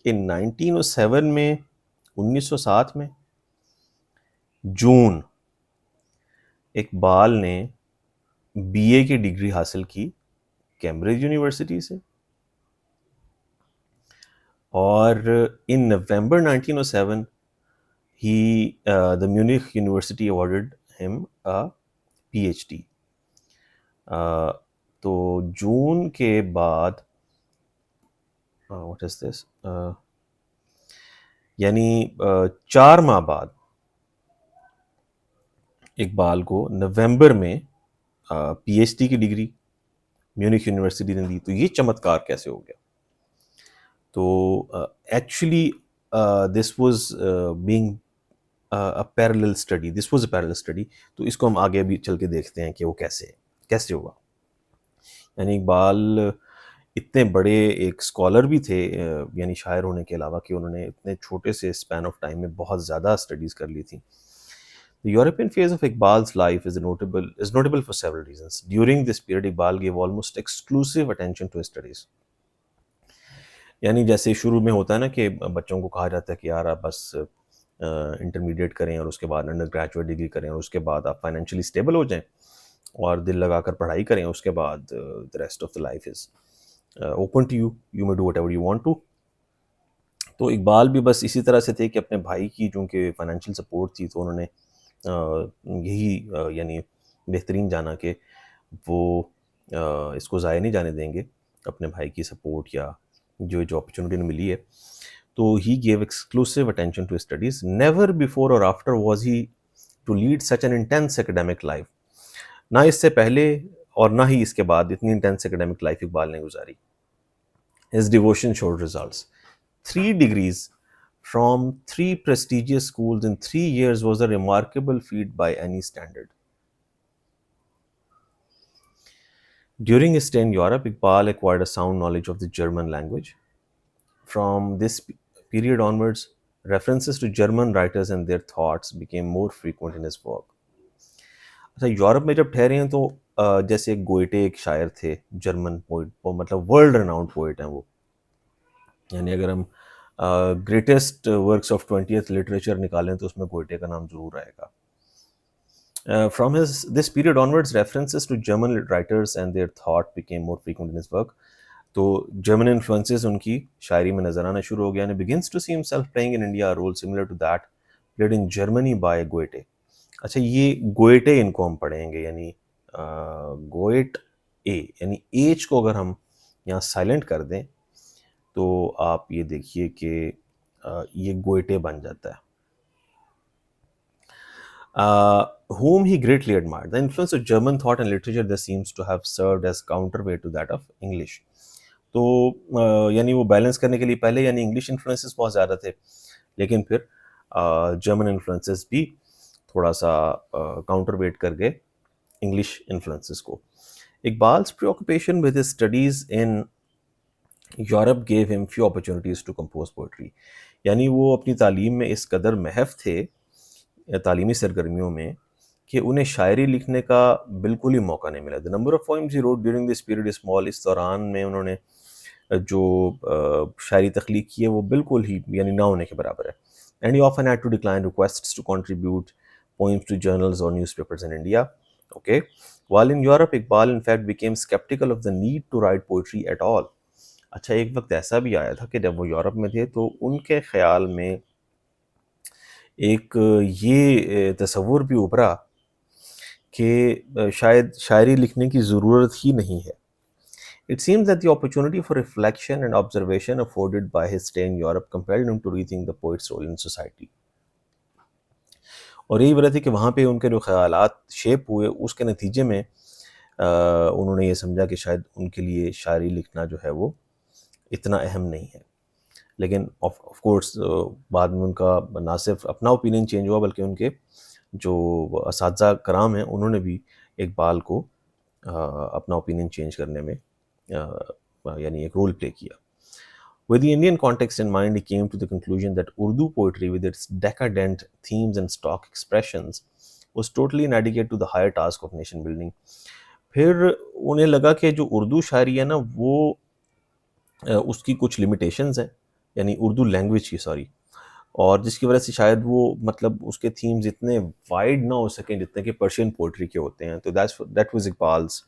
Speaker 1: کہ 1907 میں 1907 میں جون اقبال نے بی اے کی ڈگری حاصل کی کیمبرج یونیورسٹی سے، اور ان نومبر 1907 the Munich University awarded him a PhD. تو جون کے بعد what is this یعنی 4 ماہ بعد اقبال کو نومبر میں پی ایچ ڈی کی ڈگری میونک یونیورسٹی نے دی. تو یہ چمتکار کیسے ہو گیا؟ تو actually this was being parallel study. This was a parallel study. تو اس کو ہم آگے بھی چل کے دیکھتے ہیں کہ وہ کیسے ہوا. یعنی اقبال اتنے بڑے ایک اسکالر بھی تھے یعنی شاعر ہونے کے علاوہ کہ انہوں نے اتنے چھوٹے سے اسپین آف ٹائم میں بہت زیادہ اسٹڈیز کر لی تھیں. The European phase of Iqbal's life is notable for several reasons. During this period, Iqbal gave almost exclusive attention to his studies. یعنی جیسے شروع میں ہوتا ہے نا کہ بچوں کو کہا جاتا ہے کہ یار آپ بس انٹرمیڈیٹ کریں اور اس کے بعد انڈر گریجویٹ ڈگری کریں اور اس کے بعد آپ فائنینشلی اسٹیبل ہو جائیں اور دل لگا کر پڑھائی کریں. اس کے بعد the rest of the life is open to you. You may do whatever you want to. تو اقبال بھی بس اسی طرح سے تھے کہ اپنے بھائی کی چونکہ فائنینشیل سپورٹ تھی تو انہوں نے یہی یعنی بہترین جانا کہ وہ اس کو ضائع نہیں جانے دیں گے اپنے بھائی کی سپورٹ یا جو اپرچونیٹی انہیں ملی ہے. تو he gave exclusive attention to studies. Never before or after was he to lead such an intense academic life. نہ اس سے پہلے اور نہ ہی اس کے بعد اتنی انٹینس اکیڈیمک لائف اقبال نے گزاری. His devotion showed results. 3 degrees from 3 prestigious schools in 3 years was a remarkable feat by any standard. During his stay in Europe, Iqbal acquired a sound knowledge of the German language. From this period onwards, references to German writers and their thoughts became more frequent in his work. اچھا یورپ میں جب ٹھہرے ہیں تو جیسے گوئٹے ایک شاعر تھے جرمن پوئٹ, مطلب ورلڈ ریناؤنڈ پوئٹ ہیں وہ. یعنی اگر ہم greatest works of 20th literature نکالیں تو اس میں گوئٹے کا نام ضرور آئے گا. From this period onwards, references to German writers and their thought became more frequent in his work. تو جرمن انفلوئنسز ان کی شاعری میں نظر آنا شروع ہو گیا. And begins to see himself playing in India a role similar to that played in Germany by Goethe. اچھا یہ گوئٹے ان کو ہم پڑھیں گے یعنی گوئٹ اے یعنی ایچ کو اگر ہم یہاں سائلنٹ کر دیں تو آپ یہ دیکھیے کہ یہ گوئٹے بن جاتا ہے. whom he greatly admired. The influence of German thought and literature there seems to have served as counterweight to that of English. تو یعنی وہ بیلنس کرنے کے لیے پہلے یعنی انگلش انفلوئنسز بہت زیادہ تھے لیکن پھر جرمن انفلوئنسز بھی تھوڑا سا کاؤنٹر ویٹ کر گئے انگلش انفلوئنسز کو. Iqbal's preoccupation with his studies in Europe gave him few opportunities to compose poetry. یعنی وہ اپنی تعلیم میں اس قدر محو تھے تعلیمی سرگرمیوں میں کہ انہیں شاعری لکھنے کا بالکل ہی موقع نہیں ملا. The number of poems he wrote during this period is small. اس دوران میں انہوں نے جو شاعری تخلیق کی ہے وہ بالکل ہی یعنی نہ ہونے کے برابر ہے. And he often had to decline requests to contribute poems to journals or newspapers in India. Okay. While in Europe, Iqbal in fact became skeptical of the need to write poetry at all. اچھا ایک وقت ایسا بھی آیا تھا کہ جب وہ یورپ میں تھے تو ان کے خیال میں ایک یہ تصور بھی ابھرا کہ شاید شاعری لکھنے کی ضرورت ہی نہیں ہے. It seems that the opportunity for reflection and observation afforded by his stay in Europe compelled him to rethink the poet's role in society. اور یہی وجہ تھی کہ وہاں پہ ان کے جو خیالات شیپ ہوئے اس کے نتیجے میں انہوں نے یہ سمجھا کہ شاید ان کے لیے شاعری لکھنا جو ہے وہ اتنا اہم نہیں ہے. لیکن آف کورس بعد میں ان کا نہ صرف اپنا اوپینین چینج ہوا بلکہ ان کے جو اساتذہ کرام ہیں انہوں نے بھی اقبال کو اپنا اوپینین چینج کرنے میں یعنی ایک رول پلے کیا. With the Indian context in mind, he came to the conclusion that Urdu poetry with its decadent themes and stock expressions was totally inadequate to the higher task of nation building. پھر انہیں لگا کہ جو اردو شاعری ہے نا وہ اس کی کچھ لمیٹیشنز ہیں یعنی اردو لینگویج کی اور جس کی وجہ سے شاید وہ مطلب اس کے تھیمز اتنے وائڈ نہ ہو سکیں جتنے کہ پرشین پوئٹری کے ہوتے ہیں. تو that was Iqbal's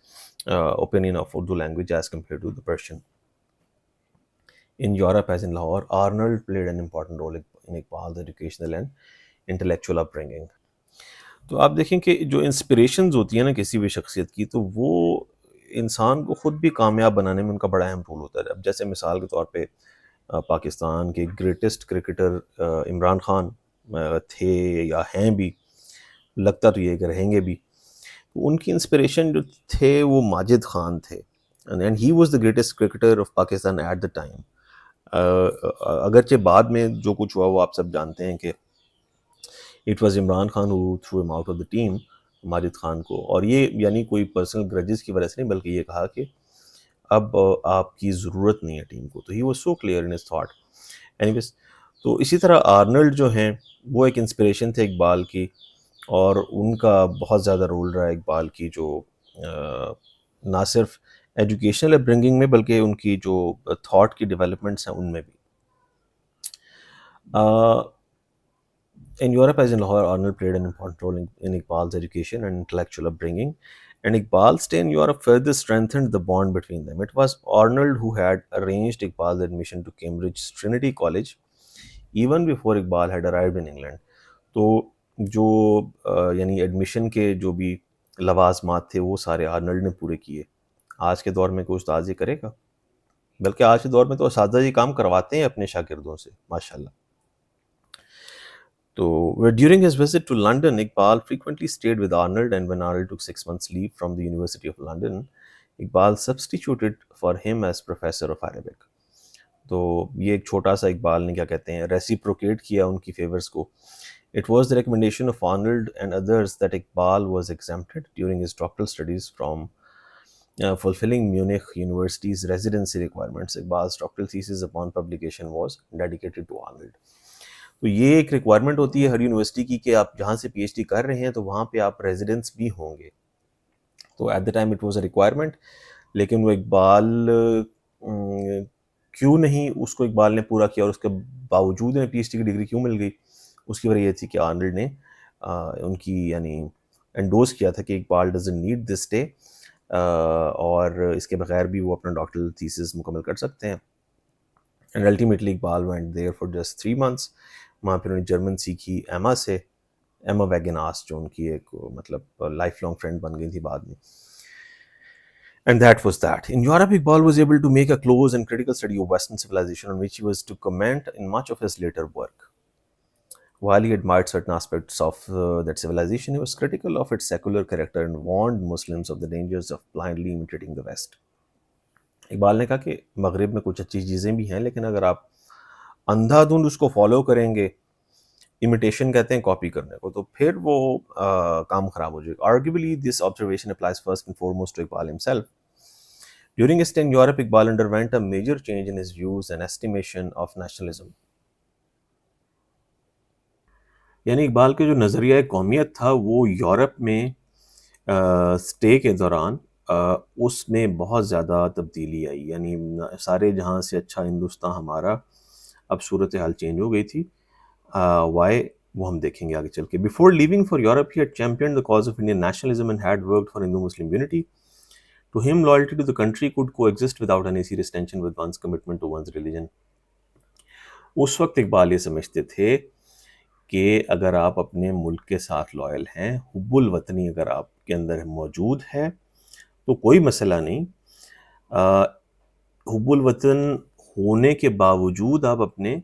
Speaker 1: opinion of Urdu language as compared to the Persian. In Europe as in Lahore, Arnold played an important role in Iqbal's educational and intellectual upbringing. تو آپ دیکھیں کہ جو انسپریشنز ہوتی ہیں نا کسی بھی شخصیت کی تو وہ انسان کو خود بھی کامیاب بنانے میں ان کا بڑا اہم رول ہوتا ہے. اب جیسے مثال کے طور پہ پاکستان کے گریٹسٹ کرکٹر عمران خان تھے یا ہیں بھی, لگتا تو یہ کہ رہیں گے بھی. ان کی انسپریشن جو تھے وہ ماجد خان تھے and he was the greatest cricketer of Pakistan at the time. اگرچہ بعد میں جو کچھ ہوا وہ آپ سب جانتے ہیں کہ it was Imran Khan who through him out of the team, Majid Khan کو. اور یہ یعنی کوئی پرسنل گرجز کی وجہ سے نہیں، بلکہ یہ کہا کہ اب آپ کی ضرورت نہیں ہے ٹیم کو. تو he was so clear in his thought. Anyways, تو اسی طرح آرنلڈ جو ہیں وہ ایک انسپریشن تھے اقبال کی، اور ان کا بہت زیادہ رول رہا ہے اقبال کی جو نہ صرف ایجوکیشنل اپبرنگنگ میں بلکہ ان کی جو تھاٹ کی ڈیولپمنٹس ہیں ان میں بھی. In Europe, as in Lahore, Arnold played an important role in Iqbal's education and intellectual upbringing, and Iqbal's stay in Europe further strengthened the bond between them. It was Arnold who had arranged Iqbal's admission to Cambridge Trinity College even before Iqbal had arrived in England. تو جو یعنی ایڈمیشن کے جو بھی لوازمات تھے وہ سارے آرنلڈ نے پورے کیے. آج کے دور میں کوئی استاد یہ کرے گا؟ بلکہ آج کے دور میں تو اساتذہ یہ کام کرواتے ہیں اپنے شاگردوں سے، ماشاء اللہ. So, during his visit to London, Iqbal frequently stayed with Arnold, and when Arnold took 6 months leave from the University of London, Iqbal substituted for him as professor of Arabic. تو یہ ایک چھوٹا سا اقبال نے کیا کہتے ہیں ریسیپروکیٹ کیا ان کی فیورز کو. It was the recommendation of Arnold and others that Iqbal was exempted during his doctoral studies from fulfilling Munich University's residency requirements. Iqbal's doctoral thesis upon publication was dedicated to Arnold. تو یہ ایک ریکوائرمنٹ ہوتی ہے ہر یونیورسٹی کی کہ آپ جہاں سے پی ایچ ڈی کر رہے ہیں تو وہاں پہ آپ ریزیڈنس بھی ہوں گے. تو at the time it was a requirement, لیکن وہ اقبال کیوں نہیں اس کو اقبال نے پورا کیا اور اس کے باوجود انہیں پی ایچ ڈی کی ڈگری کیوں مل گئی؟ اس کی وجہ یہ تھی کہ آرنلڈ نے ان کی یعنی انڈوز کیا تھا کہ Iqbal doesn't need this day, اور اس کے بغیر بھی وہ اپنا ڈاکٹرل تھیسس مکمل کر سکتے ہیں. And ultimately Iqbal went there for just 3 months. وہاں پھر انہوں نے جرمن سیکھی ایما سے، ایما ویگناس جو ان کی ایک مطلب لائف لانگ فرینڈ بن گئی تھی بعد میں. And that was that. In Europe, Iqbal was able to make a close and critical study of Western civilization on which he was to comment in much of his later work. While he admired certain aspects of that civilization, he was critical of its secular character and warned Muslims of the dangers of blindly imitating the West. Iqbal نے کہا کہ مغرب میں کچھ اچھی چیزیں بھی ہیں، لیکن اگر آپ اندھا دھند اس کو فالو کریں گے، امیٹیشن کہتے ہیں کاپی کرنے کو، تو پھر وہ کام خراب ہو جائے گا. Arguably, this observation applies first and foremost to Iqbal himself. During his stay in Europe, Iqbal underwent a major change in his views and estimation of nationalism. یعنی اقبال کے جو نظریہ قومیت تھا وہ یورپ میں سٹے کے دوران اس میں بہت زیادہ تبدیلی آئی. یعنی سارے جہاں سے اچھا ہندوستان ہمارا، اب صورتحال چینج ہو گئی تھی. وائی وہ ہم دیکھیں گے آگے چل کے. Before leaving for Europe, he had championed the cause of Indian nationalism and had worked for Hindu-Muslim unity. To him, loyalty to the country could coexist without any serious tension with one's commitment to one's religion. اس وقت اقبال یہ سمجھتے تھے کہ اگر آپ اپنے ملک کے ساتھ لائل ہیں، حب الوطنی اگر آپ کے اندر موجود ہے تو کوئی مسئلہ نہیں. حب الوطن ہونے کے باوجود آپ اپنے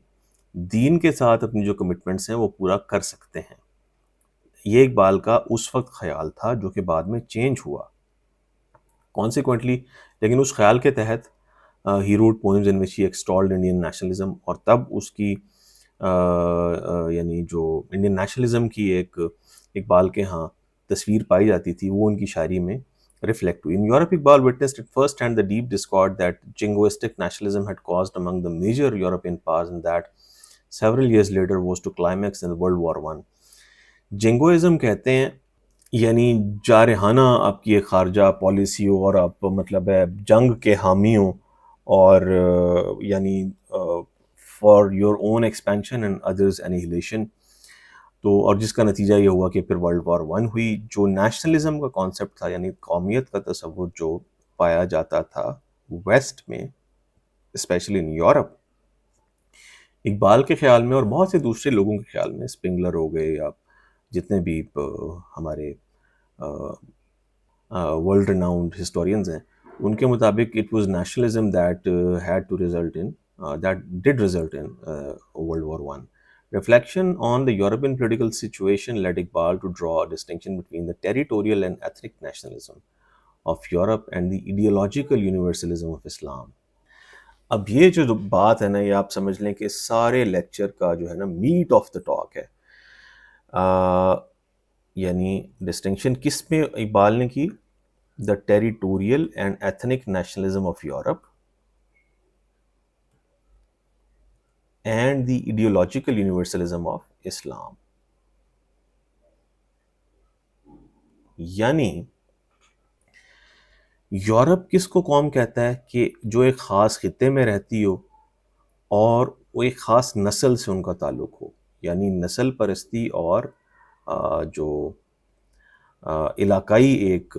Speaker 1: دین کے ساتھ اپنی جو کمٹمنٹس ہیں وہ پورا کر سکتے ہیں. یہ اقبال کا اس وقت خیال تھا جو کہ بعد میں چینج ہوا کانسیکوینٹلی. لیکن اس خیال کے تحت he wrote poems in which he extolled Indian nationalism، اور تب اس کی یعنی جو انڈین نیشنلزم کی ایک اقبال کے ہاں تصویر پائی جاتی تھی وہ ان کی شاعری میں ریفلیکٹ ہوئی. In Europe, Iqbal witnessed at first hand the deep discord that jingoistic nationalism had caused among the major European powers, and that several years later was to climax in World War I. جنگوازم کہتے ہیں یعنی جارحانہ آپ کی ایک خارجہ پالیسی ہو اور آپ مطلب ہے جنگ کے حامی ہوں، اور یعنی for your own expansion and others inhalation. تو اور جس کا نتیجہ یہ ہوا کہ پھر ورلڈ وار 1 ہوئی. جو نیشنلزم کا کانسیپٹ تھا یعنی قومیت کا تصور جو پایا جاتا تھا ویسٹ میں، اسپیشلی ان یورپ، اقبال کے خیال میں اور بہت سے دوسرے لوگوں کے خیال میں، اسپنگلر ہو گئے یا جتنے بھی ہمارے ورلڈ ریناؤنڈ ہسٹورینز ہیں، ان کے مطابق it was nationalism that had to result in that did result in World War I. Reflection on the European political situation led Iqbal to draw a distinction between the territorial and ethnic nationalism of Europe and the ideological universalism of Islam. اب یہ جو بات ہے نا، یہ آپ سمجھ لیں کہ سارے لیکچر کا جو ہے نا میٹ آف دا ٹاک ہے. یعنی ڈسٹنکشن کس میں اقبال نے کی؟ The territorial and ethnic nationalism of Europe and the ideological universalism of Islam. یعنی یورپ کس کو قوم کہتا ہے کہ جو ایک خاص خطے میں رہتی ہو اور وہ ایک خاص نسل سے ان کا تعلق ہو، یعنی نسل پرستی اور جو علاقائی ایک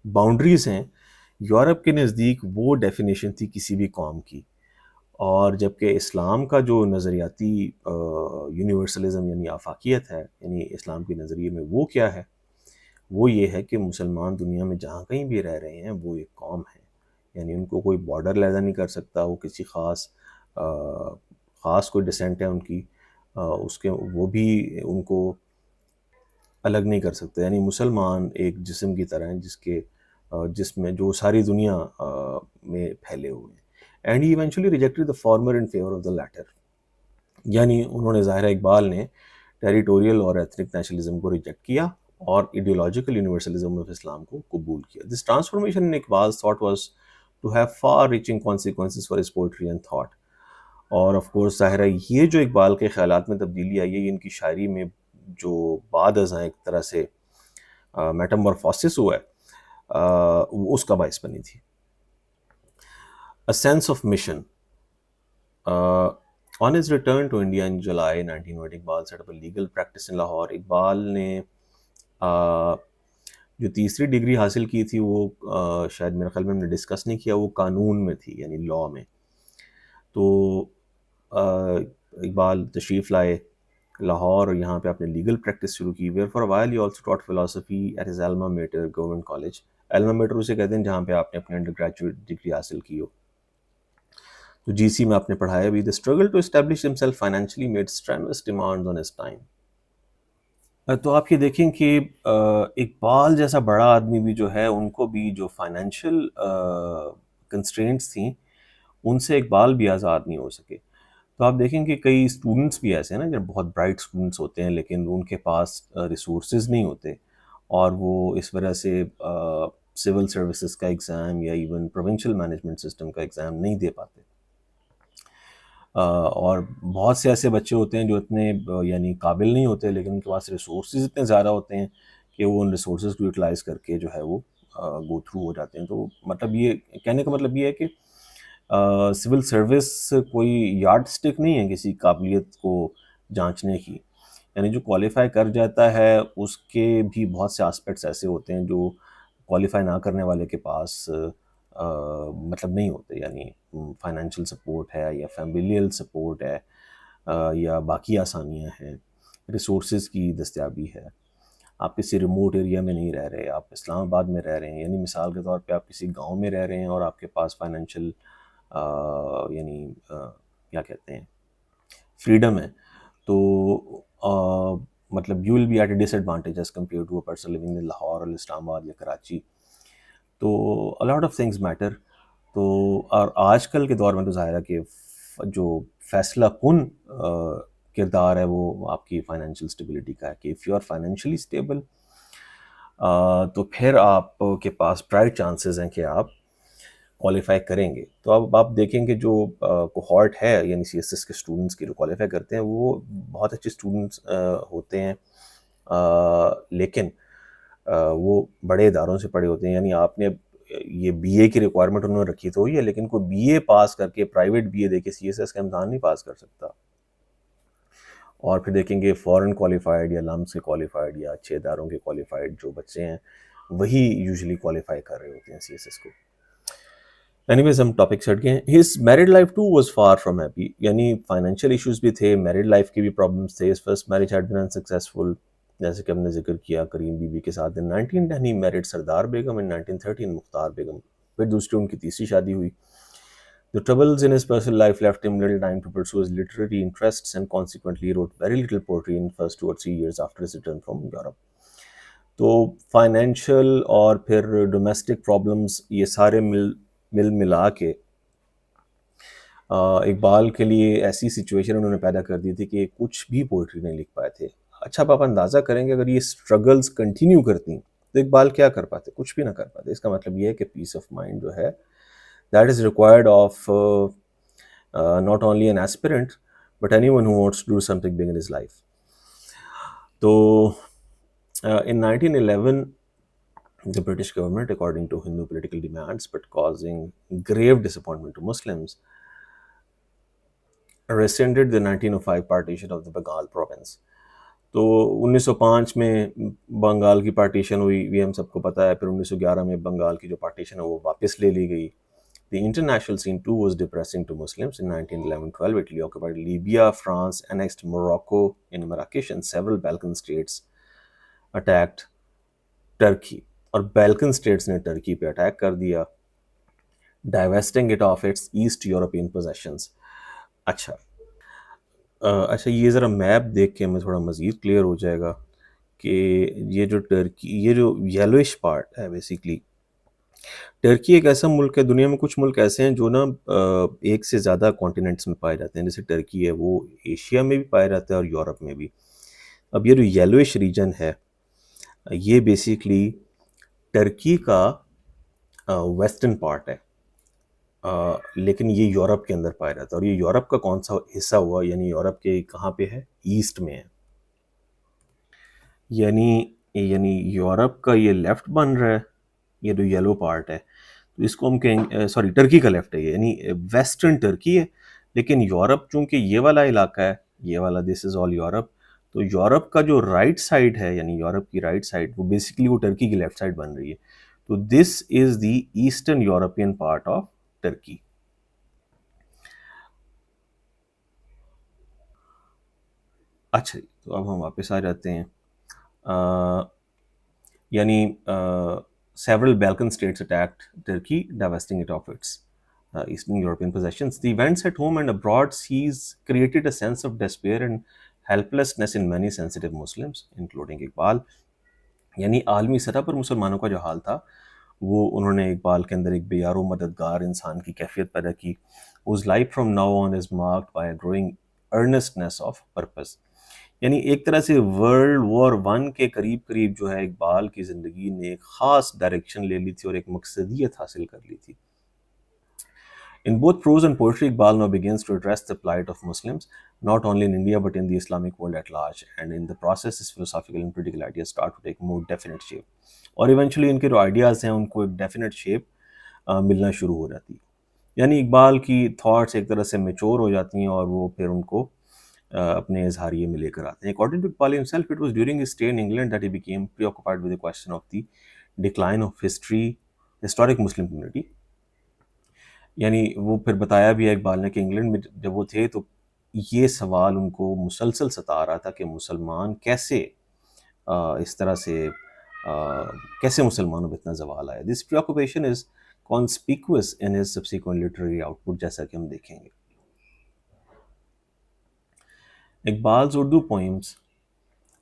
Speaker 1: باؤنڈریز ہیں، یورپ کے نزدیک وہ ڈیفینیشن تھی کسی بھی قوم کی. اور جبکہ اسلام کا جو نظریاتی یونیورسلزم یعنی آفاقیت ہے، یعنی اسلام کے نظریے میں وہ کیا ہے، وہ یہ ہے کہ مسلمان دنیا میں جہاں کہیں بھی رہ رہے ہیں وہ ایک قوم ہے، یعنی ان کو کوئی بارڈر علیحدہ نہیں کر سکتا، وہ کسی خاص کوئی ڈسینٹ ہے ان کی، اس کے وہ بھی ان کو الگ نہیں کر سکتے. یعنی مسلمان ایک جسم کی طرح ہیں جس میں جو ساری دنیا میں پھیلے ہوئے ہیں. And he eventually rejected the former in favour of the latter. یعنی انہوں نے، ظاہرہ اقبال نے ٹیریٹوریل اور ایتھنک نیشنلزم کو ریجیکٹ کیا اور ایڈیولوجیکل یونیورسلزم آف اسلام کو قبول کیا. This transformation in Iqbal's thought was to have far reaching consequences for his poetry and thought. اور آف کورس ظاہرہ یہ جو اقبال کے خیالات میں تبدیلی آئی ہے، یہ ان کی شاعری میں جو بعد ازاں ایک طرح سے میٹامورفوسس ہوا ہے، اس کا باعث بنی تھی. A sense of mission. On his return to India in July 1920, Iqbal set up a legal practice in Lahore. Iqbal نے جو تیسری ڈگری حاصل کی تھی وہ شاید میرے خیال میں ہم نے ڈسکس نہیں کیا، وہ قانون میں تھی، یعنی لاء میں. تو اقبال تشریف لائے لاہور اور یہاں پہ اپنے لیگل پریکٹس شروع کی. Where for while he also taught philosophy at his alma mater Government College. Alma mater اسے کہتے ہیں جہاں پہ آپ نے اپنے انڈر گریجویٹ ڈگری حاصل کی ہو. تو جی سی میں آپ نے پڑھایا بھی. The struggle to establish himself financially made strenuous demands on his time. تو آپ یہ دیکھیں کہ اقبال جیسا بڑا آدمی بھی جو ہے، ان کو بھی جو فائنینشیل کنسٹرینٹس تھیں ان سے اقبال بھی آزاد نہیں ہو سکے. تو آپ دیکھیں کہ کئی اسٹوڈنٹس بھی ایسے ہیں نا جو بہت برائٹ اسٹوڈنٹس ہوتے ہیں لیکن ان کے پاس ریسورسز نہیں ہوتے، اور وہ اس وجہ سے سول سروسز کا ایگزام یا ایون پروونشل مینجمنٹ سسٹم کا ایگزام نہیں دے پاتے. اور بہت سے ایسے بچے ہوتے ہیں جو اتنے یعنی قابل نہیں ہوتے لیکن ان کے پاس ریسورسز اتنے زیادہ ہوتے ہیں کہ وہ ان ریسورسز کو یوٹیلائز کر کے جو ہے وہ گو تھرو ہو جاتے ہیں. تو مطلب یہ کہنے کا مطلب یہ ہے کہ سول سروس کوئی یارڈ سٹک نہیں ہے کسی قابلیت کو جانچنے کی. یعنی جو کوالیفائی کر جاتا ہے اس کے بھی بہت سے آسپیکٹس ایسے ہوتے ہیں جو کوالیفائی نہ کرنے والے کے پاس مطلب نہیں ہوتے. یعنی فائنینشیل سپورٹ ہے یا فیملیل سپورٹ ہے یا باقی آسانیاں ہیں، ریسورسز کی دستیابی ہے. آپ کسی ریموٹ ایریا میں نہیں رہ رہے، آپ اسلام آباد میں رہ رہے ہیں، یعنی مثال کے طور پہ آپ کسی گاؤں میں رہ رہے ہیں اور آپ کے پاس فائنینشیل یعنی کیا کہتے ہیں فریڈم ہے، تو مطلب you will be at a disadvantage as compare to a person living in Lahore اور اسلام آباد یا کراچی. تو a lot of things matter. تو اور آج کل کے دور میں تو ظاہر ہے کہ جو فیصلہ کن کردار ہے وہ آپ کی فائنینشیل اسٹیبلٹی کا ہے کہ if you are financially stable تو پھر آپ کے پاس برائٹ چانسز ہیں کہ آپ کوالیفائی کریں گے. تو اب آپ دیکھیں کہ جو کوہارٹ ہے یعنی سی ایس ایس کے اسٹوڈنٹس کی جو کوالیفائی کرتے ہیں وہ بہت اچھے اسٹوڈنٹس ہوتے ہیں، لیکن وہ بڑے اداروں سے پڑھے ہوتے ہیں. یعنی آپ نے یہ بی اے کی ریکوائرمنٹ انہوں نے رکھی تو ہوئی ہے، لیکن کوئی بی اے پاس کر کے پرائیویٹ بی اے دے کے سی ایس ایس کا امتحان نہیں پاس کر سکتا. اور پھر دیکھیں گے فورن کوالیفائڈ یا لمس کے کوالیفائڈ یا اچھے اداروں کے کوالیفائڈ جو بچے ہیں وہی یوزلی کوالیفائی کر رہے ہوتے ہیں سی ایس ایس کو. اینی ویز ہم ٹاپک سے ہٹ گئے ہیں. His married life too was far from happy. یعنی فائنینشیل ایشوز بھی تھے، میرڈ لائف کے بھی پرابلمس تھے. His first marriage had been unsuccessful, جیسے کہ ہم نے ذکر کیا کریم بی بی کے ساتھ. ان 1910 ہی میرڈ سردار بیگم، ان 1913 مختار بیگم. پھر دوسری ان کی تیسری شادی ہوئی. The troubles in his personal life left him little time to pursue his literary interests and consequently he wrote very little poetry in first 2 or 3 years after his return from Europe. تو فائنینشیل اور پھر ڈومیسٹک پرابلمس یہ سارے مل ملا کے اقبال کے لیے ایسی سچویشن انہوں نے پیدا کر دی تھی کہ کچھ بھی پوئٹری نہیں لکھ پائے تھے. اچھا اب آپ اندازہ کریں کہ اگر یہ اسٹرگلز کنٹینیو کرتی تو اقبال کیا کر پاتے؟ کچھ بھی نہ کر پاتے. اس کا مطلب یہ ہے کہ پیس آف مائنڈ جو ہے that is required of not only an aspirant but anyone who wants to do something big in his life. So in 1911 the British government, according to Hindu political demands but causing grave disappointment to Muslims, rescinded the 1905 partition of the Bengal province. تو 1905 میں بنگال کی پارٹیشن ہوئی، یہ ہم سب کو پتہ ہے. پھر 1911 میں بنگال کی جو پارٹیشن ہے وہ واپس لے لی گئی. The international scene too was depressing to Muslims. In 1911-12, Italy occupied Libya, France annexed Morocco in Marrakesh, and several Balkan states attacked Turkey. اور بیلکن اسٹیٹس نے ٹرکی پہ اٹیک کر دیا, divesting it of its East European possessions. اچھا یہ ذرا میپ دیکھ کے ہمیں تھوڑا مزید کلیئر ہو جائے گا کہ یہ جو ٹرکی، یہ جو یلوئش پارٹ ہے بیسیکلی، ٹرکی ایک ایسا ملک ہے، دنیا میں کچھ ملک ایسے ہیں جو نا ایک سے زیادہ کانٹیننٹس میں پائے جاتے ہیں. جیسے ٹرکی ہے وہ ایشیا میں بھی پایا جاتا ہے اور یورپ میں بھی. اب یہ جو یلوئش ریجن ہے یہ بیسیکلی ٹرکی کا ویسٹرن پارٹ ہے، لیکن یہ یورپ کے اندر پایا جاتا ہے. اور یہ یورپ کا کون سا حصہ ہوا؟ یعنی یورپ کے کہاں پہ ہے؟ ایسٹ میں ہے. یعنی یورپ کا یہ لیفٹ بن رہا ہے، یہ جو یلو پارٹ ہے تو اس کو ہم کہیں سوری ٹرکی کا لیفٹ ہے، یعنی ویسٹرن ٹرکی ہے. لیکن یورپ چونکہ یہ والا علاقہ ہے، یہ والا دس از آل یورپ، تو یورپ کا جو رائٹ سائڈ ہے، یعنی یورپ کی رائٹ سائڈ وہ بیسکلی وہ ٹرکی کی لیفٹ سائڈ بن رہی ہے. تو this is the eastern European part of Turkey. اچھا تو اب ہم واپس آ جاتے ہیں. یعنی several Balkan states attacked Turkey, divesting it of its Eastern European possessions. The events at home and abroad seas created a sense of despair and helplessness in many sensitive Muslims, including Iqbal. یعنی عالمی سطح پر مسلمانوں کا جو حال تھا وہ انہوں نے اقبال کے اندر ایک بے یار و مددگار انسان کی کیفیت پیدا کی. whose life from now on is marked by a growing earnestness of purpose. یعنی ایک طرح سے ورلڈ وار 1 کے قریب جو ہے اقبال کی زندگی نے ایک خاص ڈائریکشن لے لی تھی اور ایک مقصدیت حاصل کر لی تھی. In both prose and poetry, Iqbal now begins to address the plight of Muslims, not only in India but in the Islamic world at large, and in the process his philosophical and political ideas start to take more definite shape. اور ایونچولی ان کے جو آئیڈیاز ہیں ان کو ایک ڈیفینٹ شیپ ملنا شروع ہو جاتی. یعنی اقبال کی تھاٹس ایک طرح سے میچور ہو جاتی ہیں اور وہ پھر ان کو اپنے اظہاریے میں لے کر آتے ہیں. According to Iqbal himself, it was during his stay in England that he became preoccupied with the question of the decline of historic Muslim community. یعنی وہ پھر بتایا بھی ہے اقبال نے کہ انگلینڈ میں جب وہ تھے تو یہ سوال ان کو مسلسل ستا رہا تھا کہ مسلمان کیسے اس طرح سے کیسے مسلمانوں پہ اتنا زوال آیا. This preoccupation is conspicuous in his subsequent literary output, جیسا کہ ہم دیکھیں گے. Iqbal's Urdu poems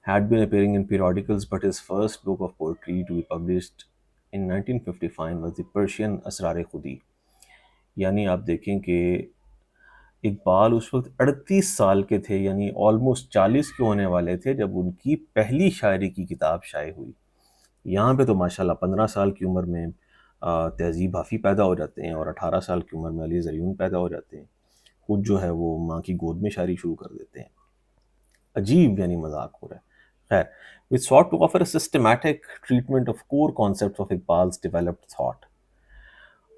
Speaker 1: had been appearing in periodicals, but his first book of poetry to be published in 1955 was the Persian اسرار خودی. یعنی آپ دیکھیں کہ اقبال اس وقت 38 سال کے تھے، یعنی آلموسٹ 40 کے ہونے والے تھے جب ان کی پہلی شاعری کی کتاب شائع ہوئی. یہاں پہ تو ماشاءاللہ 15 سال کی عمر میں تہذیب حافی پیدا ہو جاتے ہیں اور 18 سال کی عمر میں علی زریون پیدا ہو جاتے ہیں، خود جو ہے وہ ماں کی گود میں شاعری شروع کر دیتے ہیں. عجیب یعنی مذاق ہو رہا ہے. خیر, which sought to offer a systematic treatment of core concepts of Iqbal's developed thought.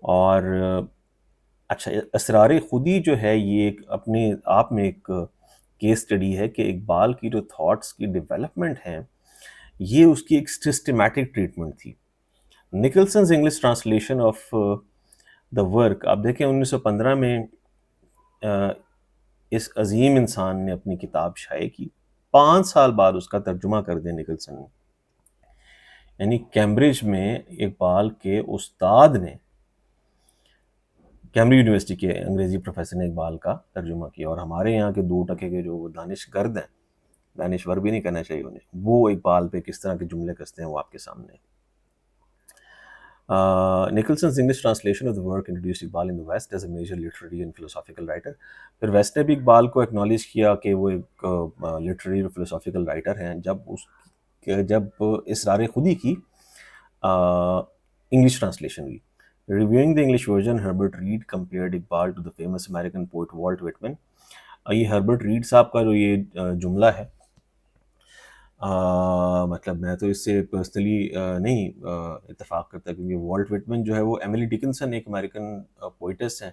Speaker 1: اور اچھا اسرار خودی جو ہے یہ ایک اپنے آپ میں ایک کیس اسٹڈی ہے کہ اقبال کی جو تھاٹس کی ڈیولپمنٹ ہیں یہ اس کی ایک سسٹمیٹک ٹریٹمنٹ تھی. Nicholson's English translation of the work, آپ دیکھیں 1915 میں اس عظیم انسان نے اپنی کتاب شائع کی، 5 سال بعد اس کا ترجمہ کر دیا نکلسن نے. یعنی کیمبرج میں اقبال کے استاد نے، کیمبرج یونیورسٹی کے انگریزی پروفیسر نے اقبال کا ترجمہ کیا. اور ہمارے یہاں کے 2 ٹکے کے جو دانش گرد ہیں، دانشور بھی نہیں کہنا چاہیے انہیں، وہ اقبال پہ کس طرح کے جملے کستے ہیں وہ آپ کے سامنے. Nicholson's English translation of the work introduced Iqbal in the West as a major literary and philosophical writer. پھر ویسٹ نے بھی اقبال کو اکنالج کیا کہ وہ ایک لٹریری اور فلوسافیکل رائٹر ہیں جب اسرار خودی کی انگلش ٹرانسلیشن ہوئی. Reviewing the English version, Herbert Reed compared Iqbal to the famous American poet Walt Whitman. یہ ہربرٹ ریڈ صاحب کا جو یہ جملہ ہے، مطلب میں تو اس سے پرسنلی نہیں اتفاق کرتا، کیونکہ والٹ وٹمن جو ہے وہ ایملی ڈکنسن ایک امریکن پوئٹس ہیں،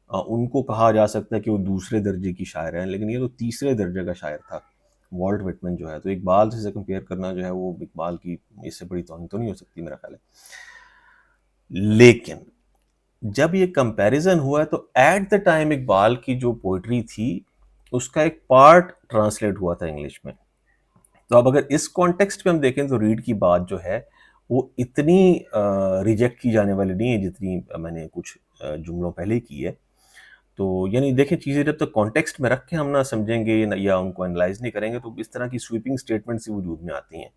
Speaker 1: ان کو کہا جا سکتا ہے کہ وہ دوسرے درجے کی شاعر ہیں، لیکن یہ تو تیسرے درجے کا شاعر تھا والٹ وٹمن جو ہے. تو اقبال سے کمپیئر کرنا جو ہے وہ اقبال کی اس سے بڑی توہین تو نہیں ہو سکتی میرا خیال ہے. لیکن جب یہ کمپیریزن ہوا ہے تو ایٹ دا ٹائم اقبال کی جو پوئٹری تھی اس کا ایک پارٹ ٹرانسلیٹ ہوا تھا انگلش میں. تو اب اگر اس کانٹیکسٹ میں ہم دیکھیں تو ریڈ کی بات جو ہے وہ اتنی ریجیکٹ کی جانے والی نہیں ہے جتنی میں نے کچھ جملوں پہلے کی ہے. تو یعنی دیکھیں چیزیں جب تک کانٹیکسٹ میں رکھ کے ہم نہ سمجھیں گے یا ان کو انالائز نہیں کریں گے تو اس طرح کی سویپنگ اسٹیٹمنٹس وجود میں آتی ہیں.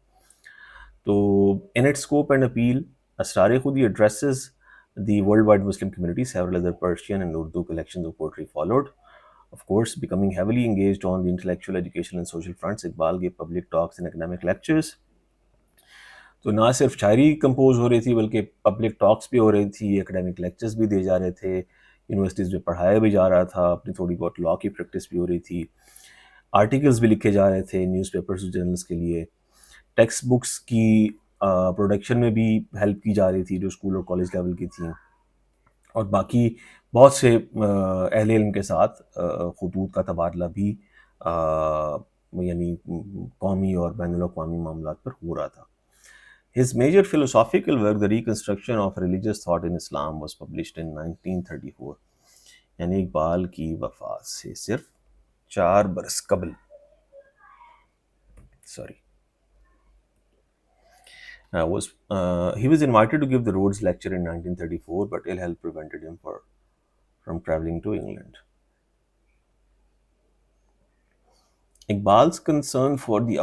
Speaker 1: تو in it scope and appeal Asrar Khudi addresses the worldwide Muslim community. Several other Persian and Urdu collections of poetry followed. Of course, becoming heavily engaged on the intellectual, educational and social fronts, Iqbal gave public talks and academic lectures. تو نہ صرف شاعری کمپوز ہو رہی تھی بلکہ پبلک ٹاکس بھی ہو رہی تھی، اکیڈمک لیکچرز بھی دیے جا رہے تھے، یونیورسٹیز میں پڑھایا بھی جا رہا تھا، اپنی تھوڑی بہت لاء کی پریکٹس بھی ہو رہی تھی، آرٹیکلز بھی لکھے جا رہے تھے نیوز پیپرز اور جرنلز کے لیے، ٹیکسٹ بکس کی پروڈکشن میں بھی ہیلپ کی جا رہی تھی جو اسکول اور کالج لیول کی تھیں، اور باقی بہت سے اہل علم کے ساتھ خطوط کا تبادلہ بھی یعنی قومی اور بین الاقوامی معاملات پر ہو رہا تھا. His major philosophical work, The Reconstruction of Religious Thought in Islam, was published in 1934. یعنی اقبال کی وفات سے صرف 4 برس قبل. He was invited to give the Rhodes Lecture in 1934, but ill health prevented him from traveling to England. Iqbal's concern for the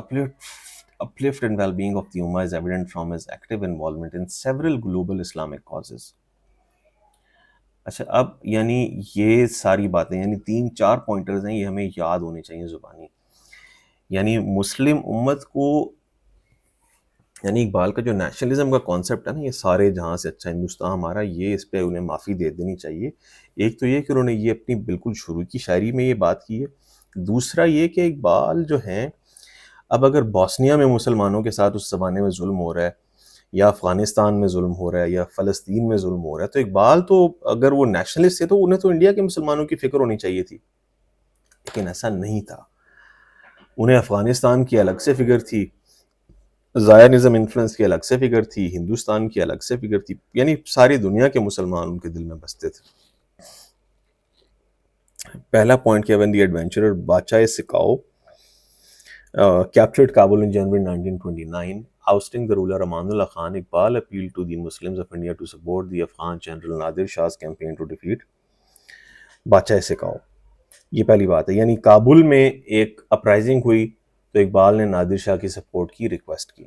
Speaker 1: uplift and well-being of the Ummah is evident from his active involvement in several global Islamic causes. اچھا اب یعنی یہ ساری باتیں یعنی 3-4 پوائنٹرز ہیں، یہ ہمیں یاد ہونے چاہیے زبانی. یعنی مسلم امت کو، یعنی اقبال کا جو نیشنلزم کا کانسیپٹ ہے نا، یہ سارے جہاں سے اچھا ہندوستان ہمارا، یہ اس پہ انہیں معافی دے دینی چاہیے. ایک تو یہ کہ انہوں نے یہ اپنی بالکل شروع کی شاعری میں یہ بات کی ہے. دوسرا یہ کہ اقبال جو ہیں، اب اگر بوسنیا میں مسلمانوں کے ساتھ اس زمانے میں ظلم ہو رہا ہے، یا افغانستان میں ظلم ہو رہا ہے، یا فلسطین میں ظلم ہو رہا ہے، تو اقبال تو اگر وہ نیشنلسٹ تھے تو انہیں تو انڈیا کے مسلمانوں کی فکر ہونی چاہیے تھی، لیکن ایسا نہیں تھا. انہیں افغانستان کی الگ سے فکر تھی، زائرنزم انفلوئنس کی الگ سے فکر تھی، ہندوستان کی الگ سے فکر تھی، یعنی ساری دنیا کے مسلمان ان کے دل میں بستے تھے. پہلا پوائنٹ کیا، when the adventurer بادشاہ سکاؤ captured Kabul in January 1929, ousting the ruler Aman Ullah Khan, Iqbal appealed to the Muslims of India to support the Afghan General Nadir Shah's campaign to defeat بادشاہ سکاؤ. یہ پہلی بات ہے. یعنی کابل میں ایک اپرائزنگ ہوئی تو اقبال نے نادر شاہ کی سپورٹ کی ریکویسٹ کی.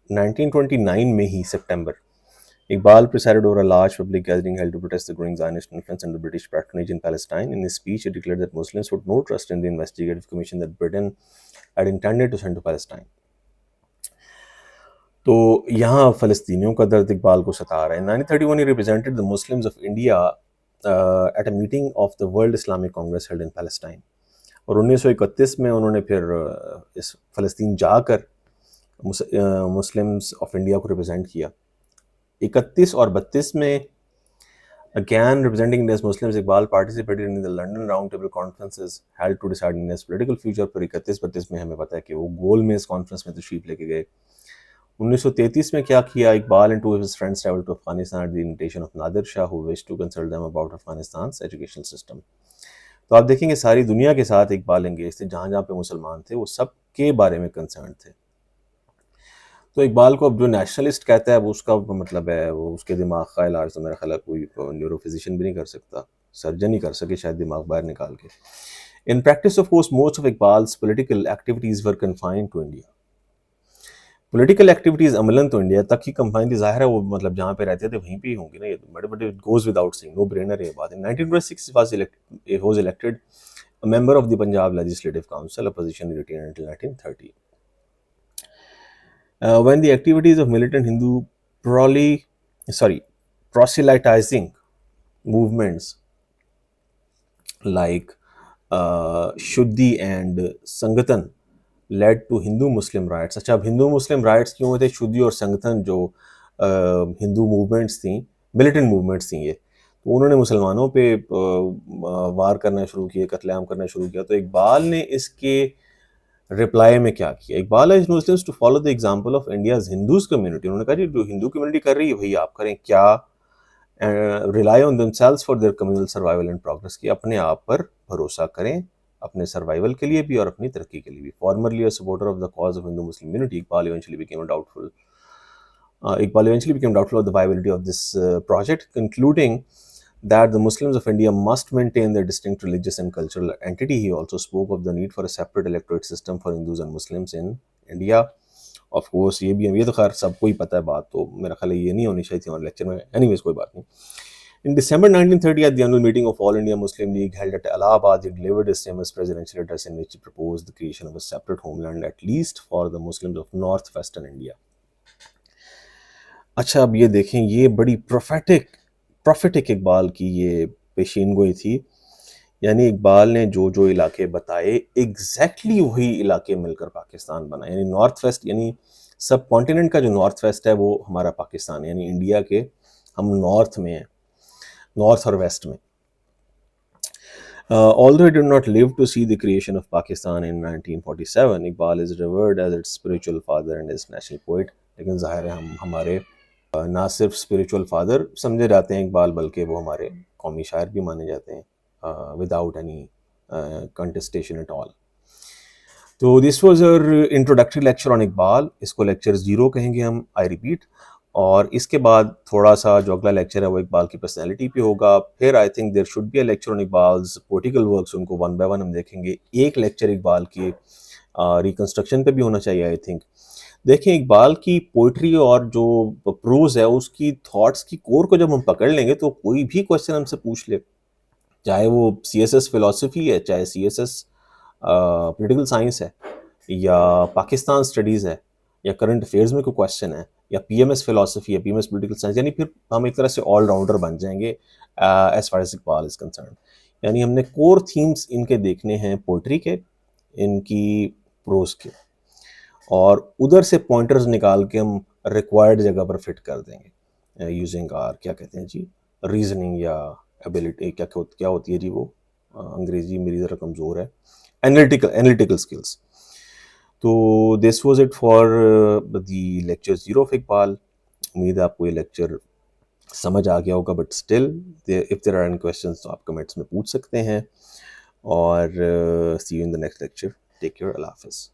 Speaker 1: 1929 میں ہی September, Iqbal presided over a large public gathering held to protest the growing Zionist influence and the British patronage in Palestine. In his speech, he declared that Muslims would no trust in the investigative commission that Britain had intended to send to Palestine. تو یہاں فلسطینیوں کا درد اقبال کو ستا رہا ہے. 1931 he represented the Muslims of India at a meeting of the World Islamic Congress held in Palestine. اور 1931 میں انہوں نے پھر اس فلسطین جا کر مسلمز آف انڈیا کو ریپرزینٹ کیا. 31 اور 32 میں again representing India's Muslims, Iqbal participated in the London Round Table conferences held to decide India's political future. پر 31-32 میں ہمیں پتہ ہے کہ وہ گول میں اس کانفرنس میں تشریف لے کے گئے. 1933 میں کیا کیا، Iqbal and two of his friends traveled to Afghanistan at the invitation of Nadir Shah, who wished to consult them about Afghanistan's educational system. تو آپ دیکھیں گے ساری دنیا کے ساتھ اقبال انگیج تھے، جہاں جہاں پہ مسلمان تھے وہ سب کے بارے میں کنسرن تھے. تو اقبال کو اب جو نیشنلسٹ کہتا ہے وہ اس کا مطلب ہے وہ اس کے دماغ کا علاج تو میرا خیال ہے کوئی نیورو فزیشین بھی نہیں کر سکتا، سرجن ہی کر سکے شاید دماغ باہر نکال کے. In practice, of course, most of Iqbal's political activities were confined to India. Political activities عملاً تو انڈیا تک ہی کنفائن تھی، ظاہر ہے وہ مطلب جہاں پہ رہتے تھے وہیں پہ ہی ہوں گی نا، یہ but it goes without saying, no brainer ہے یہ بات. In 1926 he was elected a member of the Punjab Legislative Council, a position he retained until 1930. When the activities of militant Hindu proselytizing movements like Shuddhi and Sangathan led to Hindu Muslim riots. اچھا اب ہندو مسلم رائٹس کیوں ہوئے تھے؟ شدھی اور سنگتن جو ہندو موومنٹس تھیں، ملیٹنٹ موومنٹس تھیں، یہ تو انہوں نے مسلمانوں پہ وار کرنا شروع کیے، قتل عام کرنا شروع کیا. تو اقبال نے اس کے رپلائی میں کیا کیا؟ Iqbal urged Muslims to follow the example of India's Hindus community. انہوں نے کہا جی جو ہندو کمیونٹی کر رہی ہے وہی آپ کریں. کیا؟ rely on themselves for their communal survival and progress، کی اپنے آپ پر بھروسہ کریں اپنے سروائیول کے لیے بھی اور اپنی ترقی کے لیے بھی. Formerly a supporter of the cause of Hindu Muslim unity, Iqbal eventually became doubtful of the viability of this project, concluding that the Muslims of India must maintain their distinct religious and cultural entity. He also spoke of the need for a separate electorate system for Hindus and Muslims in India. Of course یہ تو خیر سب کو ہی پتہ ہے بات، تو میرا خیال ہے یہ نہیں ہونی چاہیے تھی ہمارے لیکچر میں. اینی ویز کوئی بات نہیں. In December 1930, at the annual meeting of All India Muslim League held at Allahabad, he delivered his famous presidential address in which he proposed the creation of a separate homeland, at least for the Muslims of north-western India. اچھا اب یہ دیکھیں، یہ بڑی پروفیٹک اقبال کی یہ پیشین گوئی تھی. یعنی اقبال نے جو جو علاقے بتائے ایگزیکٹلی وہی علاقے مل کر پاکستان بنا. یعنی نارتھ ویسٹ، یعنی سب کانٹیننٹ کا جو نارتھ ویسٹ ہے وہ ہمارا پاکستان ہے، یعنی انڈیا کے ہم نارتھ میں ہیں، نارتھ اور ویسٹ میں. Although he did not live to see the creation of Pakistan in 1947, Iqbal is revered as its spiritual father and its national poet. لیکن ظاہر ہے ہمارے نہ صرف اسپریچول فادر سمجھے جاتے ہیں اقبال، بلکہ وہ ہمارے قومی شاعر بھی مانے جاتے ہیں وداؤٹ اینی کنٹسٹیشن ایٹ آل. تو دس واز اور انٹروڈکٹری لیکچر آن اقبال. اس کو لیکچر 0 کہیں گے ہم، آئی ریپیٹ. اور اس کے بعد تھوڑا سا جو اگلا لیکچر ہے وہ اقبال کی پرسنالٹی پہ ہوگا. پھر I think there should be a lecture on Iqbal's political works, ان کو ون بائی ون ہم دیکھیں گے. ایک لیکچر اقبال کی ریکنسٹرکشن پہ بھی ہونا چاہیے آئی تھنک. دیکھیں اقبال کی پوئٹری اور جو پروز ہے اس کی تھاٹس کی کور کو جب ہم پکڑ لیں گے تو کوئی بھی کوشچن ہم سے پوچھ لے، چاہے وہ سی ایس ایس فلاسفی ہے، چاہے C S S political science ہے، یا پاکستان اسٹڈیز ہے، یا کرنٹ افیئرز میں کوئی کوشچن ہے، یا پی ایم ایس فلاسفی ہے، P M S political science, یعنی پھر ہم ایک طرح سے آل راؤنڈر بن جائیں گے as far as Iqbal is concern. یعنی ہم نے کور تھیمز ان کے دیکھنے ہیں پوئٹری کے، ان کی پروز کے، اور ادھر سے پوائنٹرز نکال کے ہم ریکوائرڈ جگہ پر فٹ کر دیں گے یوزنگ آر کیا کہتے ہیں جی، ریزننگ یا ایبیلٹی، کیا ہوتی ہے جی وہ، انگریزی میری ذرا کمزور ہے، انالیٹیکل اسکلس. تو this was it for the lecture 0 of Iqbal. امید ہے آپ کو یہ لیکچر سمجھ آ گیا ہوگا، but still if there are any questions تو آپ کمنٹس میں پوچھ سکتے ہیں. اور see you in the next lecture. Take care. اللہ حافظ.